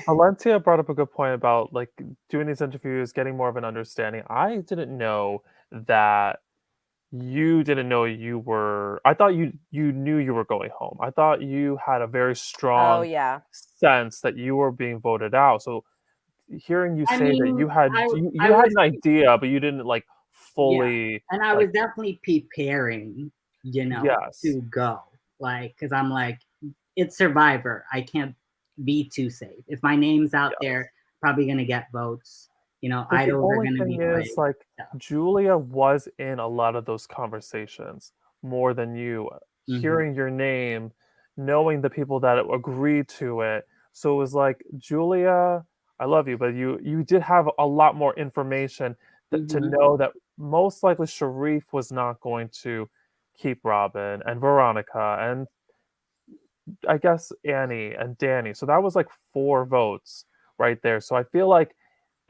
Valencia brought up a good point about like doing these interviews, getting more of an understanding. I didn't know that you didn't know you were. I thought you knew you were going home. I thought you had a very strong sense that you were being voted out. So hearing you say that you had you had an idea, but you didn't like fully. And I was definitely preparing, you know, to go, like, because I'm like, it's Survivor. I can't be too safe. If my name's out there, probably gonna get votes. You know, but idols are gonna be played. Like, Julia was in a lot of those conversations more than you. Hearing your name, knowing the people that agreed to it, so it was like, Julia, I love you, but you did have a lot more information to know that most likely Sharif was not going to keep Robin and Veronica and I guess Annie and Danny. So that was like 4 votes right there. So I feel like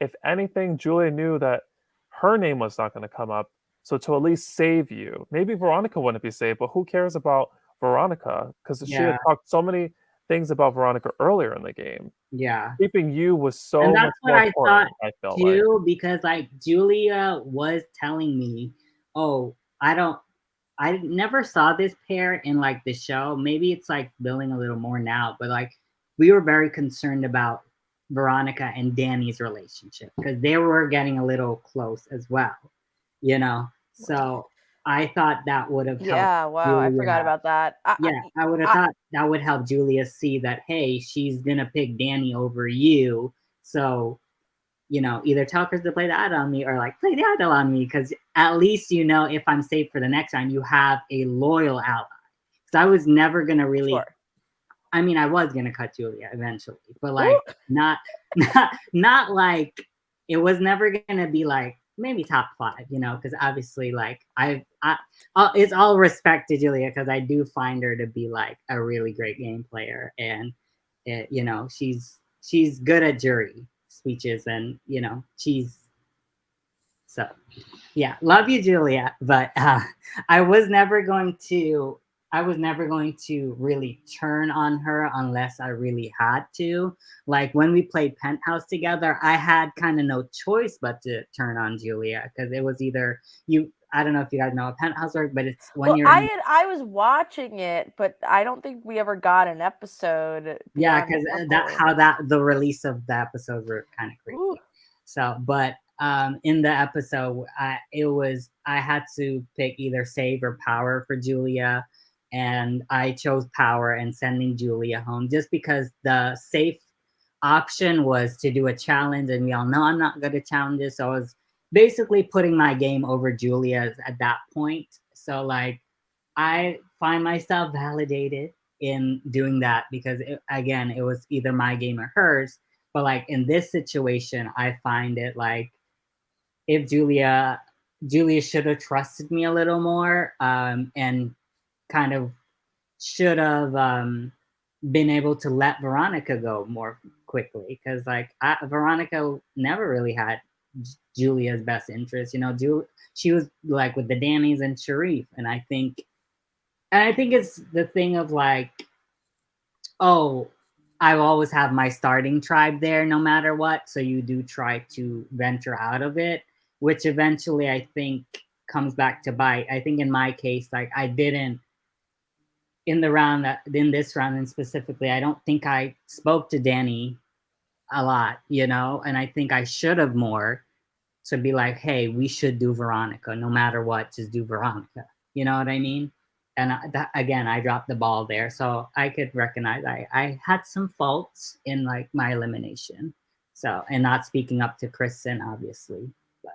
if anything, Julia knew that her name was not going to come up. So to at least save you, maybe Veronica wouldn't be saved, but who cares about Veronica? Because she had talked so many things about Veronica earlier in the game. Yeah. Keeping you was so and that's much what more I important, thought I felt too, like. because like Julia was telling me, oh, I never saw this pair in like the show. Maybe it's like building a little more now, but like we were very concerned about Veronica and Danny's relationship because they were getting a little close as well, you know? So I thought that would have helped. Yeah, wow, Julia. I forgot about that. I would have thought that would help Julia see that, hey, she's gonna pick Danny over you. So, you know, either tell Chris to play the idol on me or like play the idol on me, because at least, you know, if I'm safe for the next time, you have a loyal ally. Because I was never gonna really I mean, I was gonna cut Julia eventually, but like not like it was never gonna be like maybe top 5, you know, because obviously like it's all respect to Julia because I do find her to be like a really great game player, and you know, she's good at jury speeches, and you know, so yeah, love you, Julia, but I was never going to really turn on her unless I really had to. Like when we played Penthouse together, I had kind of no choice but to turn on Julia because it was either you. I don't know if you guys know how Penthouse works, but it's when you're. I was watching it, but I don't think we ever got an episode. Yeah, because the release of the episodes were kind of crazy. Ooh. So, but in the episode, I had to pick either save or power for Julia, and I chose power and sending Julia home just because the safe option was to do a challenge, and we all know I'm not good at challenges, so I was basically putting my game over Julia's at that point. So like I find myself validated in doing that because again, it was either my game or hers. But like in this situation, I find it like if Julia should have trusted me a little more, and kind of should have been able to let Veronica go more quickly because like Veronica never really had Julia's best interest. You know, she was like with the Danny's and Sharif, and I think it's the thing of like, oh, I always have my starting tribe there no matter what. So you do try to venture out of it, which eventually I think comes back to bite. I think in my case, like I didn't in this round and specifically, I don't think I spoke to Danny a lot, you know, and I think I should have more to be like, hey, we should do Veronica no matter what, just do Veronica. You know what I mean? And again, I dropped the ball there. So I could recognize I had some faults in like my elimination. So, and not speaking up to Kristen, obviously. But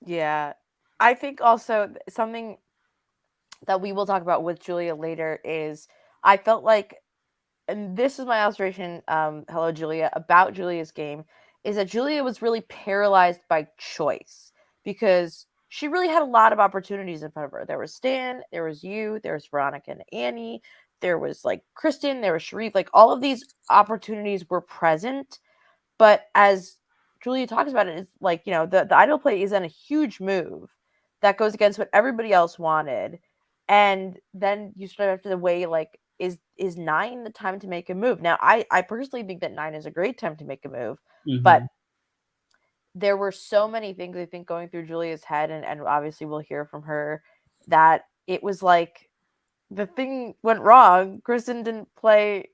yeah, I think also something that we will talk about with Julia later is I felt like, and this is my observation, hello Julia, about Julia's game, is that Julia was really paralyzed by choice because she really had a lot of opportunities in front of her. There was Stan, there was you, there was Veronica and Annie, there was like Kristen, there was Sharif, like all of these opportunities were present. But as Julia talks about it, it's like, you know, the idol play is in a huge move that goes against what everybody else wanted. And then you start after the way, like, is 9 the time to make a move? Now, I personally think that 9 is a great time to make a move, but there were so many things I think going through Julia's head, and obviously we'll hear from her, that it was like the thing went wrong. Kristen didn't play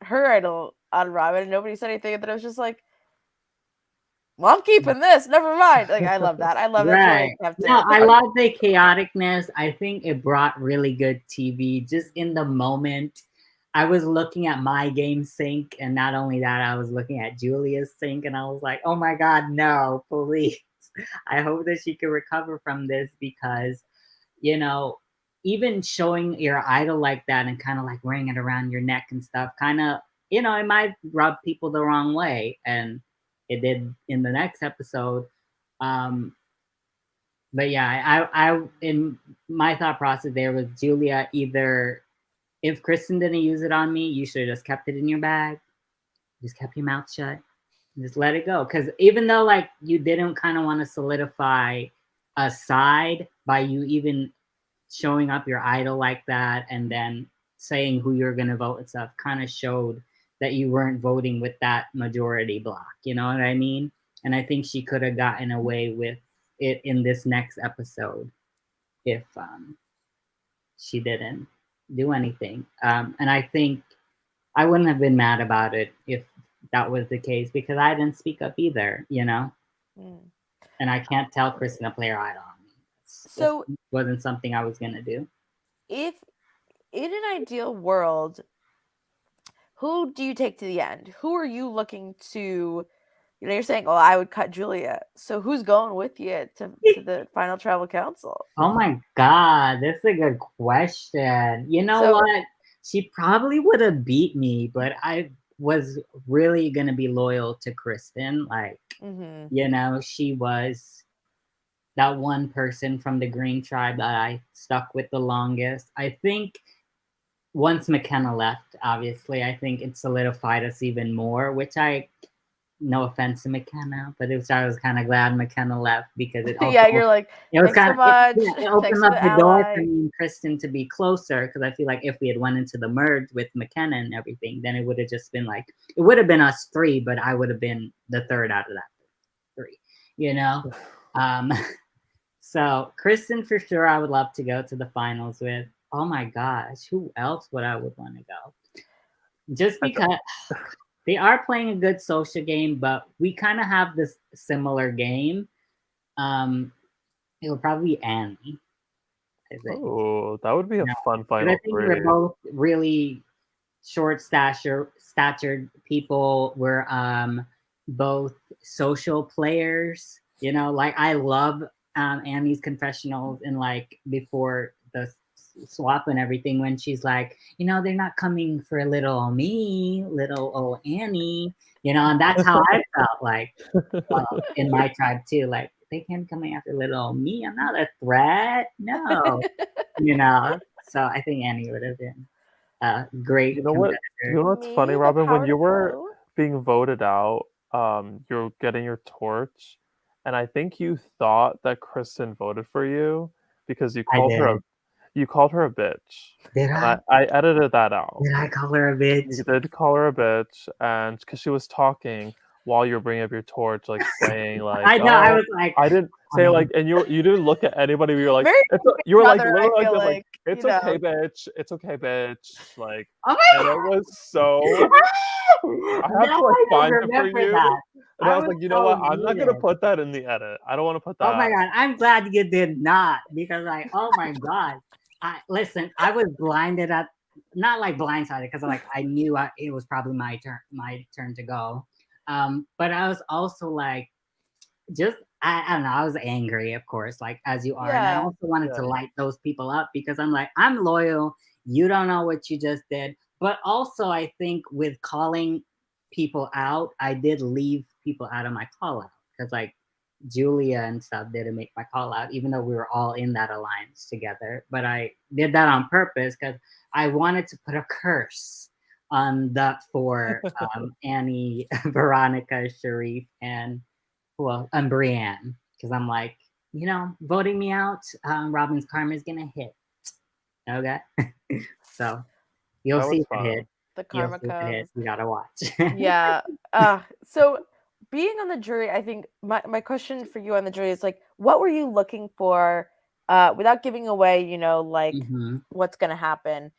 her idol on Robin, and nobody said anything, and then it was just like, well, I'm keeping this. Never mind. Like, I love that. I love that Julia kept it. No, I love the chaoticness. I think it brought really good TV. Just in the moment, I was looking at my game sync, and not only that, I was looking at Julia's sync, and I was like, oh my God, no, please. I hope that she can recover from this because, you know, even showing your idol like that and kind of like wearing it around your neck and stuff, kind of, you know, it might rub people the wrong way. And it did in the next episode. But yeah, I in my thought process there was Julia, either if Kristen didn't use it on me, you should have just kept it in your bag, just kept your mouth shut, just let it go. Because even though like you didn't kind of want to solidify a side by you even showing up your idol like that and then saying who you're gonna vote and stuff, kind of showed that you weren't voting with that majority block. You know what I mean? And I think she could have gotten away with it in this next episode if she didn't do anything. And I think I wouldn't have been mad about it if that was the case because I didn't speak up either, you know? And I can't tell Kristen to play her idol on me. So it wasn't something I was going to do. If in an ideal world, who do you take to the end? Who are you looking to? You know, you're saying, "Oh, I would cut Julia." So who's going with you to the final tribal council? Oh my God, that's a good question. You know what? she probably would have beat me, but I was really gonna be loyal to Kristen. Like, she was that one person from the Green tribe that I stuck with the longest. I think once McKenna left, obviously, I think it solidified us even more, which no offense to McKenna, but I was kind of glad McKenna left because it also, you're like, it was thanks so much. It opened up the door for me and Kristen to be closer, because I feel like if we had went into the merge with McKenna and everything, then it would have just been like, it would have been us three, but I would have been the third out of that three, So Kristen, for sure, I would love to go to the finals with. Oh my gosh, who else would I would want to go? Just because they are playing a good social game, but we kind of have this similar game. It would probably be Annie. Oh, that would be a fun final I think we're both really statured people. We're both social players. Like I love Annie's confessionals and like before the swap and everything, when she's like, they're not coming for little me, little old Annie, and that's how I felt like in my tribe too. Like, they can't come after little old me. I'm not a threat. No, So I think Annie would have been a great. You know what's funny, Robin? When you were being voted out, you're getting your torch, and I think you thought that Kristen voted for you because you called her a bitch. Did I? I edited that out. Did I call her a bitch? You did call her a bitch, and because she was talking while you were bringing up your torch, like saying like, I know, I was like, I didn't say like, and you didn't look at anybody. You were like, you were like literally like, it's okay, bitch. It's okay, bitch. Like, oh my and God. it was so. I have to like find it for you. That. And I was like, you know what? I'm not gonna put that in the edit. I don't want to put that. Oh my God, I'm glad you did not, because like, oh my God, listen, I was blinded at, not like blindsided, because like I knew it was probably my turn to go, but I was also like, just I don't know, I was angry, of course, like as you are, and I also wanted to light those people up, because I'm like, I'm loyal. You don't know what you just did, but also I think with calling people out, I did leave people out of my call out, because like Julia and stuff didn't make my call out, even though we were all in that alliance together. But I did that on purpose because I wanted to put a curse on that for Annie, Veronica, Sharif, and Brienne, because I'm like, voting me out, Robin's karma is gonna hit. Okay, so you'll see if it hit. The karma comes. You gotta watch. Yeah. So being on the jury, I think my question for you on the jury is like, what were you looking for, without giving away, like what's gonna happen?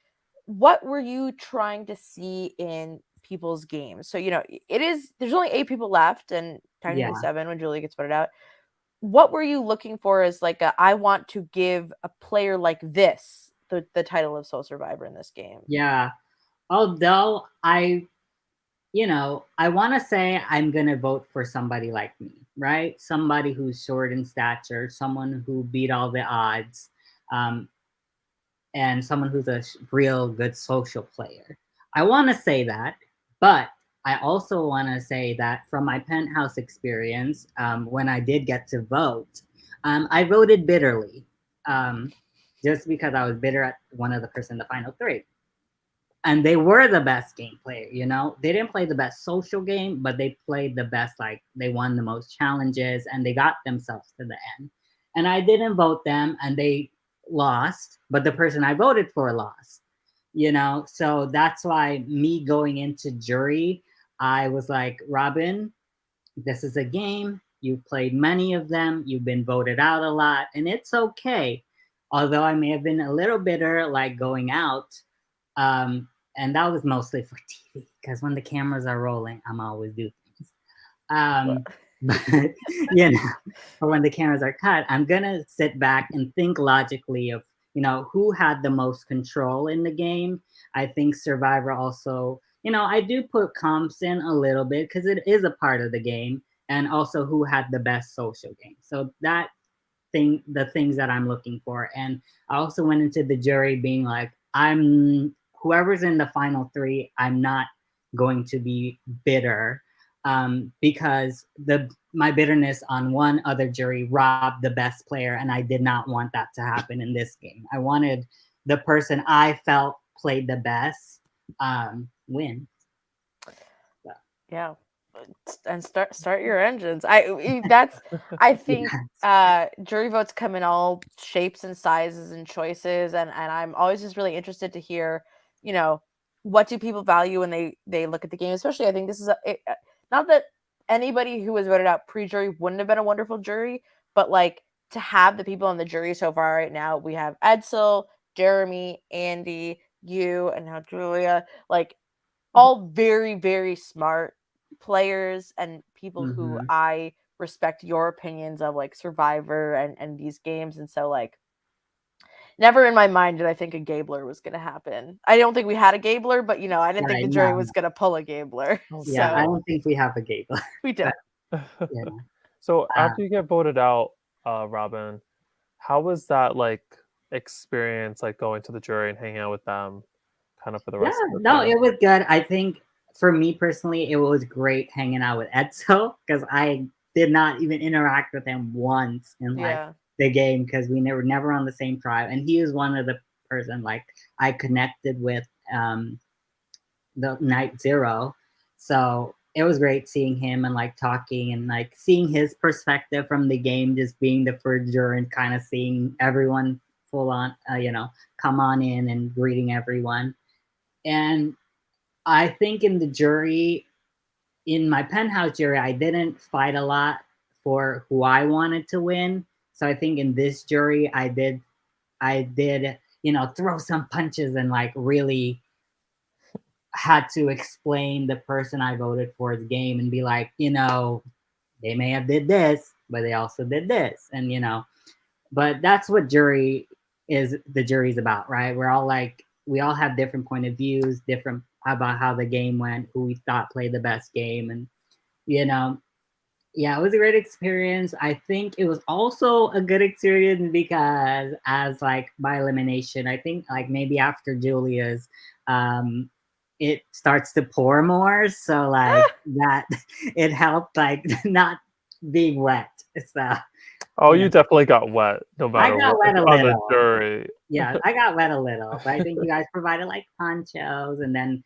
What were you trying to see in people's games? So there's only 8 people left, and technically 7 when Julia gets voted out. What were you looking for as like I want to give a player like this the title of Soul Survivor in this game? Yeah. Although I want to say I'm going to vote for somebody like me, right? Somebody who's short in stature, someone who beat all the odds, and someone who's a real good social player. I want to say that, but I also want to say that from my penthouse experience, when I did get to vote, I voted bitterly, just because I was bitter at one of the person in the final 3. And they were the best game player, They didn't play the best social game, but they played the best, like they won the most challenges and they got themselves to the end. And I didn't vote them and they lost, but the person I voted for lost, So that's why me going into jury, I was like, Robin, this is a game. You've played many of them. You've been voted out a lot, and it's okay. Although I may have been a little bitter, like going out. And that was mostly for TV, because when the cameras are rolling, I'm always do things. But or when the cameras are cut, I'm gonna sit back and think logically of who had the most control in the game. I think Survivor also, I do put comps in a little bit because it is a part of the game, and also who had the best social game. So the things that I'm looking for. And I also went into the jury being like, I'm whoever's in the final 3, I'm not going to be bitter, because my bitterness on one other jury robbed the best player, and I did not want that to happen in this game. I wanted the person I felt played the best win. So. Yeah, and start your engines. I think jury votes come in all shapes and sizes and choices, and I'm always just really interested to hear, what do people value when they look at the game. Especially, I think this is not that anybody who was voted out pre-jury wouldn't have been a wonderful jury, but like to have the people on the jury so far right now, we have Edsel, Jeremy, Andy, you, and now Julia, like all very, very smart players and people who I respect your opinions of, like Survivor and these games. And so, like, never in my mind did I think a Gabler was going to happen. I don't think we had a Gabler, but I didn't think the jury was going to pull a Gabler. Yeah, I don't think we have a Gabler. We don't. Yeah. So after you get voted out, Robin, how was that like experience, like going to the jury and hanging out with them, kind of for the rest of the no, day? it was good. I think for me personally, it was great hanging out with Edsel because I did not even interact with him once in the game because we were never on the same tribe, and he was one of the person like I connected with the night 0, so it was great seeing him and like talking and like seeing his perspective from the game, just being the first juror and kind of seeing everyone full on, come on in and greeting everyone. And I think in the jury, in my penthouse jury, I didn't fight a lot for who I wanted to win. So I think in this jury, I did, throw some punches and like really had to explain the person I voted for's game and be like, they may have did this, but they also did this. And, but that's what the jury's about, right? We're all like, we all have different point of views, different about how the game went, who we thought played the best game. And, it was a great experience. I think it was also a good experience because as like by elimination, I think like maybe after Julia's, it starts to pour more. So like that, it helped like not being wet. So. Oh, you definitely got wet, no matter what. I got wet a on little. the jury. Yeah, I got wet a little, but I think you guys provided like ponchos, and then,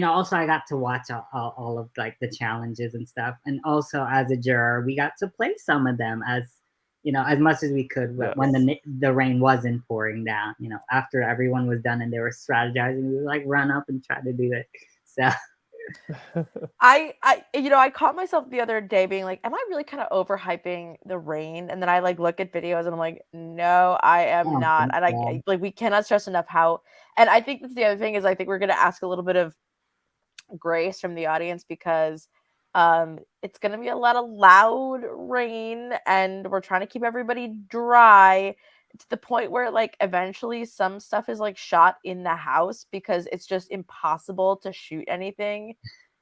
also I got to watch all of like the challenges and stuff, and also as a juror, we got to play some of them as much as we could when the rain wasn't pouring down. After everyone was done and they were strategizing, we would like run up and try to do it. So. I caught myself the other day being like, am I really kind of overhyping the rain? And then I like look at videos and I'm like, no, I am not. And we cannot stress enough how, and I think that's the other thing is I think we're going to ask a little bit of grace from the audience because it's going to be a lot of loud rain and we're trying to keep everybody dry to the point where like eventually some stuff is like shot in the house because it's just impossible to shoot anything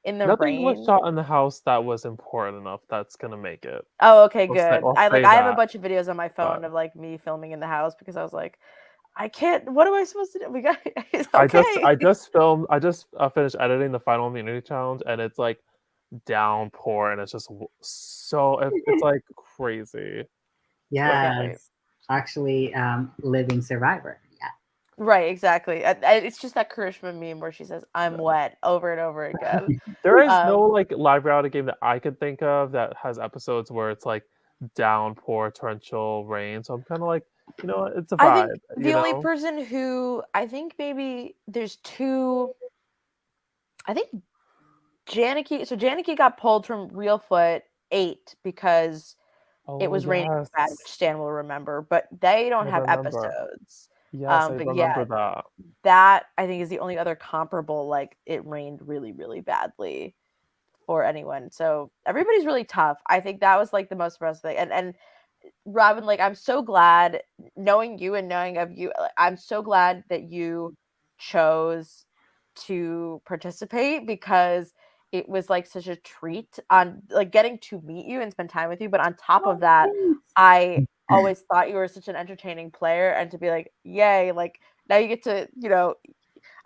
in the Nothing rain. was shot in the house that was important enough that's gonna make it. Oh, okay, good. I I have a bunch of videos on my phone of like me filming in the house because I was like, I can't. What am I supposed to do? We got. It's okay. I just filmed. I just finished editing the final immunity challenge, and it's like downpour, and it's just so it's like crazy. Yes, actually, living survivor. Yeah. Right, exactly. It's just that Karishma meme where she says, "I'm wet" over and over again. There is no like live reality game that I could think of that has episodes where it's like downpour, torrential rain. So I'm kind of like, it's a vibe. I think the only person who I think maybe there's two. I think Janicki. So Janicki got pulled from Real Foot 8 because it was raining bad, which Stan will remember. But they don't have episodes. Yes, I remember that. That I think is the only other comparable. Like it rained really, really badly for anyone. So everybody's really tough. I think that was like the most impressive thing. And Robin, like I'm so glad knowing you and knowing of you. I'm so glad that you chose to participate because it was like such a treat on like getting to meet you and spend time with you. But on top of that, I always thought you were such an entertaining player, and to be like, yay, like now you get to,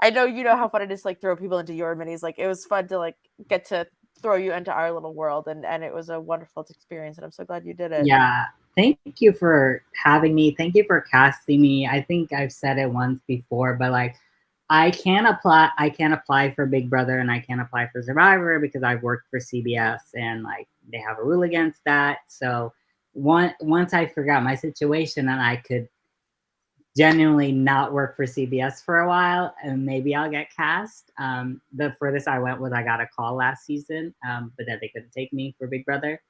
I know you know how fun it is to like throw people into your minis. Like it was fun to like get to throw you into our little world, and it was a wonderful experience, and I'm so glad you did it. Yeah. Thank you for having me. Thank you for casting me. I think I've said it once before, but like I can't apply for Big Brother and I can't apply for Survivor because I've worked for CBS and like they have a rule against that. So once I figure out my situation and I could genuinely not work for CBS for a while and maybe I'll get cast. The furthest I went was I got a call last season, but then they couldn't take me for Big Brother.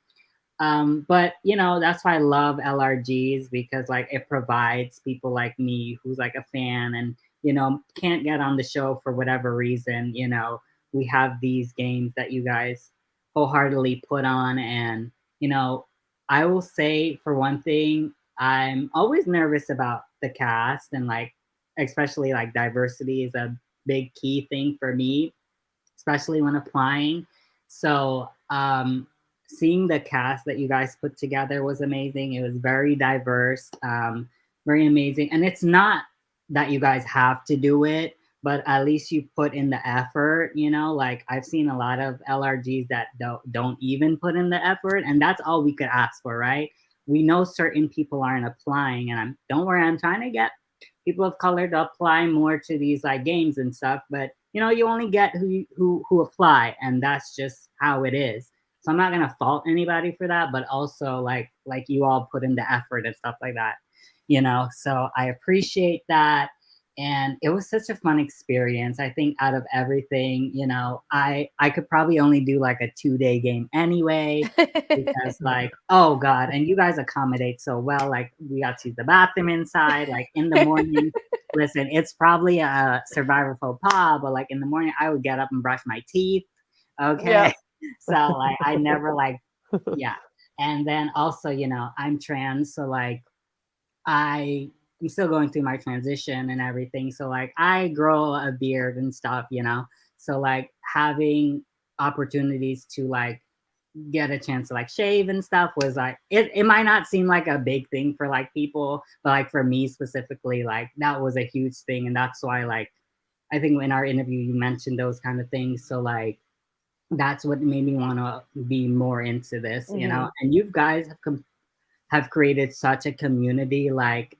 But you know, that's why I love LRGs because like it provides people like me who's like a fan and you know can't get on the show for whatever reason. You know, we have these games that you guys wholeheartedly put on, and you know, I will say for one thing, I'm always nervous about the cast and like especially like diversity is a big key thing for me, especially when applying. So seeing the cast that you guys put together was amazing. It was very diverse, very amazing. And it's not that you guys have to do it, but at least you put in the effort, you know, like I've seen a lot of LRGs that don't even put in the effort, and that's all we could ask for, right? We know certain people aren't applying, and don't worry, I'm trying to get people of color to apply more to these like games and stuff, but you know, you only get who apply, and that's just how it is. So I'm not gonna fault anybody for that, but also like you all put in the effort and stuff like that, you know. So I appreciate that, and it was such a fun experience. I think out of everything, you know, I could probably only do like a 2-day game anyway because like oh god, and you guys accommodate so well. Like we got to use the bathroom inside, like in the morning. Listen, it's probably a Survivor faux pas, but like in the morning, I would get up and brush my teeth. Okay. Yeah. So like I never like, yeah. And then also, you know, I'm trans. So like I'm still going through my transition and everything. So like I grow a beard and stuff, you know. So like having opportunities to like get a chance to like shave and stuff was like it might not seem like a big thing for like people, but like for me specifically, like that was a huge thing. And that's why like I think in our interview you mentioned those kind of things. So like that's what made me want to be more into this, you know. And you guys have created such a community. Like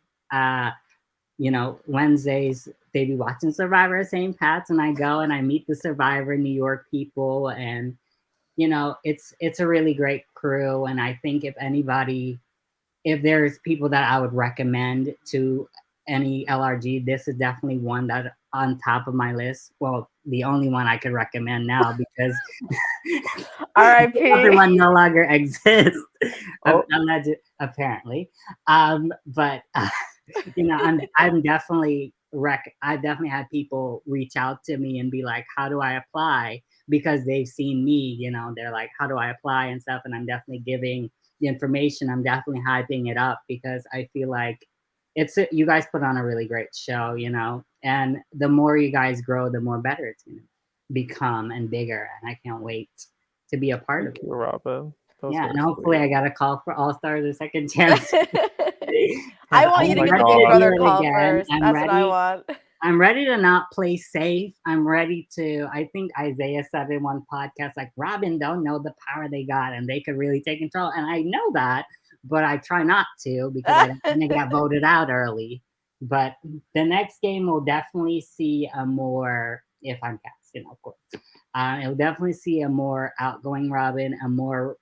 you know, Wednesdays they be watching Survivor at St. Pat's and I go and I meet the Survivor New York people, and you know, it's a really great crew. And I think if there's people that I would recommend to any LRG, this is definitely one that on top of my list. Well, the only one I could recommend now because R.I.P. everyone no longer exists. Alleged, apparently. But you know, I'm definitely I definitely had people reach out to me and be like, how do I apply? Because they've seen me, you know, they're like, how do I apply and stuff? And I'm definitely giving the information. I'm definitely hyping it up because I feel like you guys put on a really great show, you know, and the more you guys grow, the more better it's going to become and bigger. And I can't wait to be a part of it. Thank you, Robin. Yeah, and hopefully I got a call for All Stars a second chance. I want you to get the Big Brother call first. That's what I want. I'm ready to not play safe. I'm ready to, I think Isaiah said in one podcast, like, Robin don't know the power they got and they could really take control. And I know that, but I try not to because I don't want to get voted out early. But the next game will definitely see a more, if I'm cast, you know, of course. It'll definitely see a more outgoing Robin, a more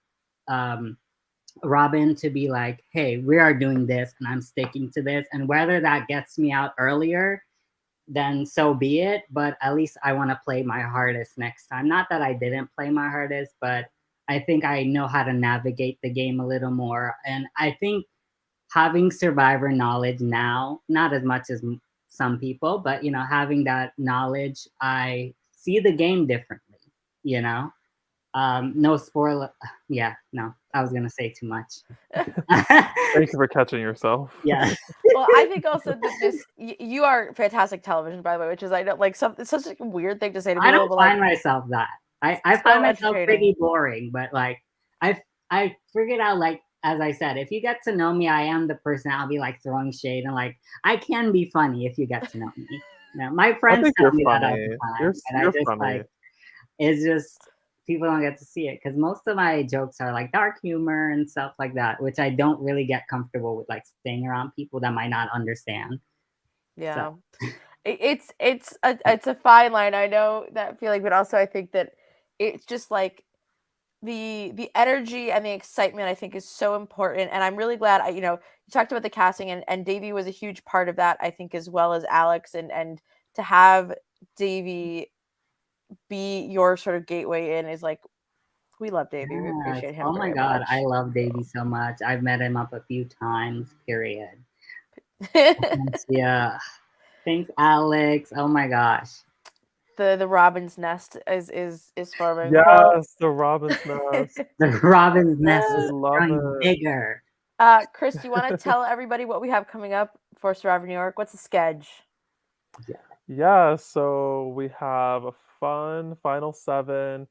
Robin to be like, hey, we are doing this and I'm sticking to this. And whether that gets me out earlier, then so be it. But at least I want to play my hardest next time. Not that I didn't play my hardest, but I think I know how to navigate the game a little more. And I think having Survivor knowledge now, not as much as some people, but, you know, having that knowledge, I see the game differently, you know? No spoiler. Yeah, no, I was gonna say too much. Thank you for catching yourself. Yeah. Well, I think also that you are fantastic television, by the way, which is I don't like it's such a weird thing to say to people. I don't find like, myself that. I find myself pretty boring, but like I figured out, like, as I said, if you get to know me, I am the person I'll be like throwing shade and like I can be funny if you get to know me. Now, my I friends think tell you're me that all funny. the You're time, and I you're just funny. it's just people don't get to see it because most of my jokes are like dark humor and stuff like that, which I don't really get comfortable with, like saying around people that might not understand. Yeah. So. It's a fine line. I know that feeling, but also I think that it's just like the energy and the excitement I think is so important, and I'm really glad you talked about the casting, and Davey was a huge part of that, I think, as well as Alex, and to have Davey be your sort of gateway in is like, we love Davey. We Yes. appreciate him Oh my very God, I much. love Davey so much. I've met him up a few times. Period. Yeah. Thanks, Alex. Oh my gosh. The Robin's Nest is forming. Well, Yes, the Robin's Nest. The Robin's Nest I is love growing it. bigger. Chris, do you want to tell everybody what we have coming up for Survivor New York? What's the sketch? Yeah, so we have a fun Final Seven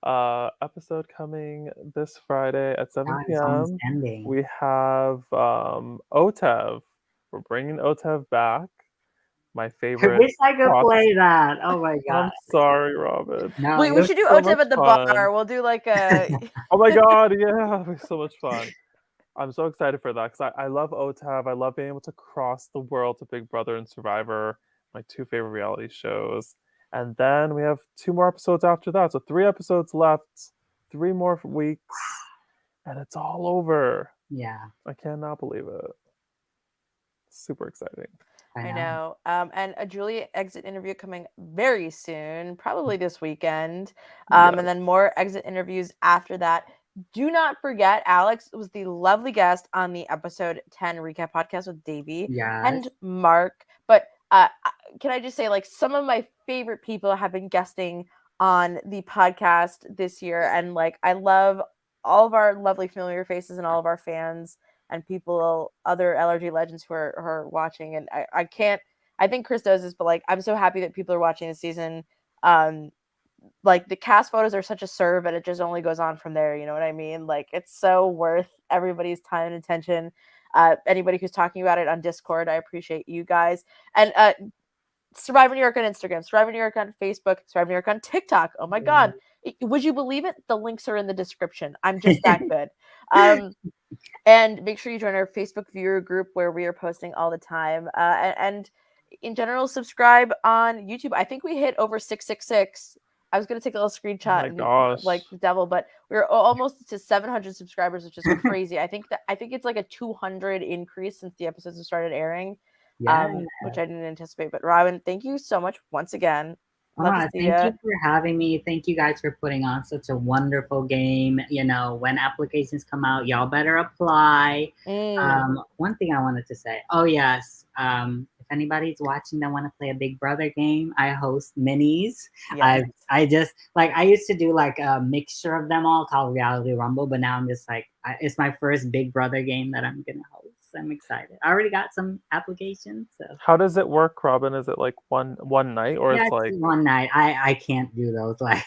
episode coming this Friday at 7 God, it's almost p.m. ending. We have OTEV. We're bringing OTEV back. My I favorite wish I could cross. play that. Oh my God. I'm sorry, Robin. No, We it was should do So OTIP much at the fun. bar. We'll do like a. Oh my god, yeah, it'll be so much fun. I'm so excited for that because I love OTAV. I love being able to cross the world to Big Brother and Survivor, my two favorite reality shows. And then we have 2 more episodes after that. So 3 episodes left, 3 more weeks, and it's all over. Yeah, I cannot believe it. Super exciting. I know. And a Julia exit interview coming very soon, probably this weekend. Yes. And then more exit interviews after that. Do not forget, Alex was the lovely guest on the episode 10 recap podcast with Davey and Mark. But can I just say, like, some of my favorite people have been guesting on the podcast this year. And, like, I love all of our lovely familiar faces and all of our fans and people, other LRG legends who are watching. And I can't, I think Chris knows this, but like, I'm so happy that people are watching this season. Like the cast photos are such a serve, and it just only goes on from there. You know what I mean? Like, it's so worth everybody's time and attention. Anybody who's talking about it on Discord, I appreciate you guys. And Survivor New York on Instagram, Survivor New York on Facebook, Survivor New York on TikTok. Oh my God. Would you believe it? The links are in the description. I'm just that good. And make sure you join our Facebook viewer group where we are posting all the time. And in general, subscribe on YouTube. I think we hit over 666. I was going to take a little screenshot and like the devil, but we're almost to 700 subscribers, which is crazy. I think it's like a 200 increase since the episodes have started airing, which I didn't anticipate. But Robin, thank you so much once again. Thank you for having me. Thank you guys for putting on such a wonderful game. You know, when applications come out, y'all better apply. One thing I wanted to say. Oh yes. If anybody's watching that want to play a Big Brother game, I host minis. Yes. I just like I used to do like a mixture of them all called Reality Rumble, but now I'm just like it's my first Big Brother game that I'm gonna host. I'm excited. I already got some applications. So how does it work, Robin? Is it like one night or it's like one night? I can't do those like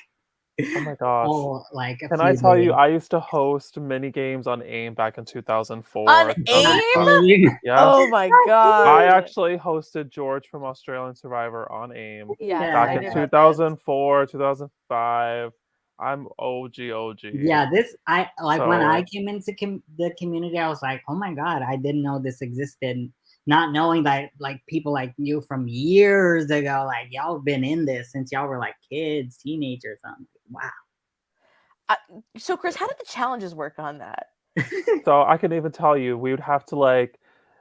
oh my gosh. Oh, like Can I tell you, I used to host mini games on AIM back in 2004. On AIM? Yes. Oh my God. I actually hosted George from Australian Survivor on AIM back in 2004, 2005. I'm OG. Yeah, when I came into the community, I was like, oh my God, I didn't know this existed. Not knowing that like people like you from years ago, like y'all been in this since y'all were like kids, teenagers. Wow. So Chris, how did the challenges work on that? So I can even tell you, we would have to like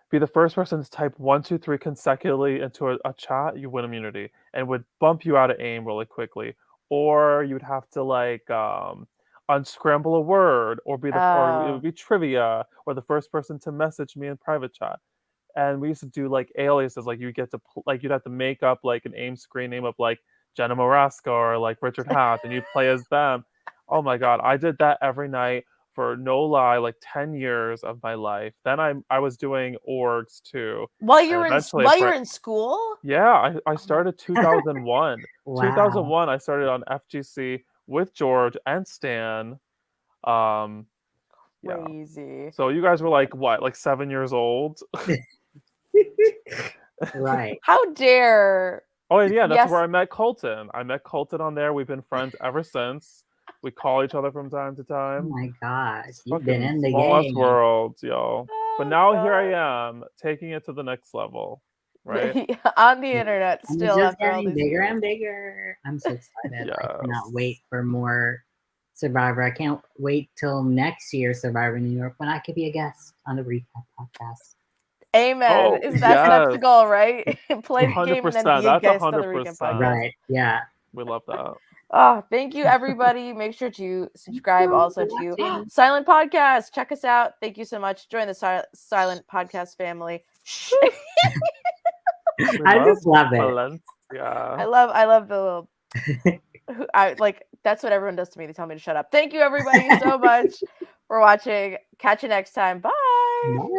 be the first person to type 1, 2, 3 consecutively into a chat, you win immunity, and would bump you out of AIM really quickly. Or you'd have to like unscramble a word, or or it would be trivia, or the first person to message me in private chat. And we used to do like aliases, like you get to like you'd have to make up like an AIM screen name of like Jenna Marasca or like Richard Hath, and you'd play as them. Oh my God, I did that every night for no lie, like 10 years of my life. Then I was doing orgs too. While you were in school? Yeah, I started 2001. Wow. 2001, I started on FGC with George and Stan. Crazy. So you guys were like what, like 7 years old? Right. How dare Oh, and yeah, that's Yes. where I met Colton. I met Colton on there. We've been friends ever since. We call each other from time to Oh time. my gosh, It's you've been fucking in the small ass game. world, yo. But Oh, now God. here I am, taking it to the next level, right? On the internet And it's still just after all getting these bigger years. and bigger. I'm so excited. I cannot Yes. wait for more Survivor. I can't wait till next year Survivor New York when I could be a guest on the Recap podcast. Amen. Oh, That's the yes. goal, right? Play the game and then 100%. be a That's guest on the Recap 100%. podcast. Right, yeah. We love that. Oh, thank you, everybody. Make sure to subscribe also to watching. Silent Podcast. Check us out. Thank you so much. Join the Silent Podcast family. I just love it. Valencia. I love the little I like that's what everyone does to me. They tell me to shut up. Thank you everybody so much for watching. Catch you next time. Bye. Bye.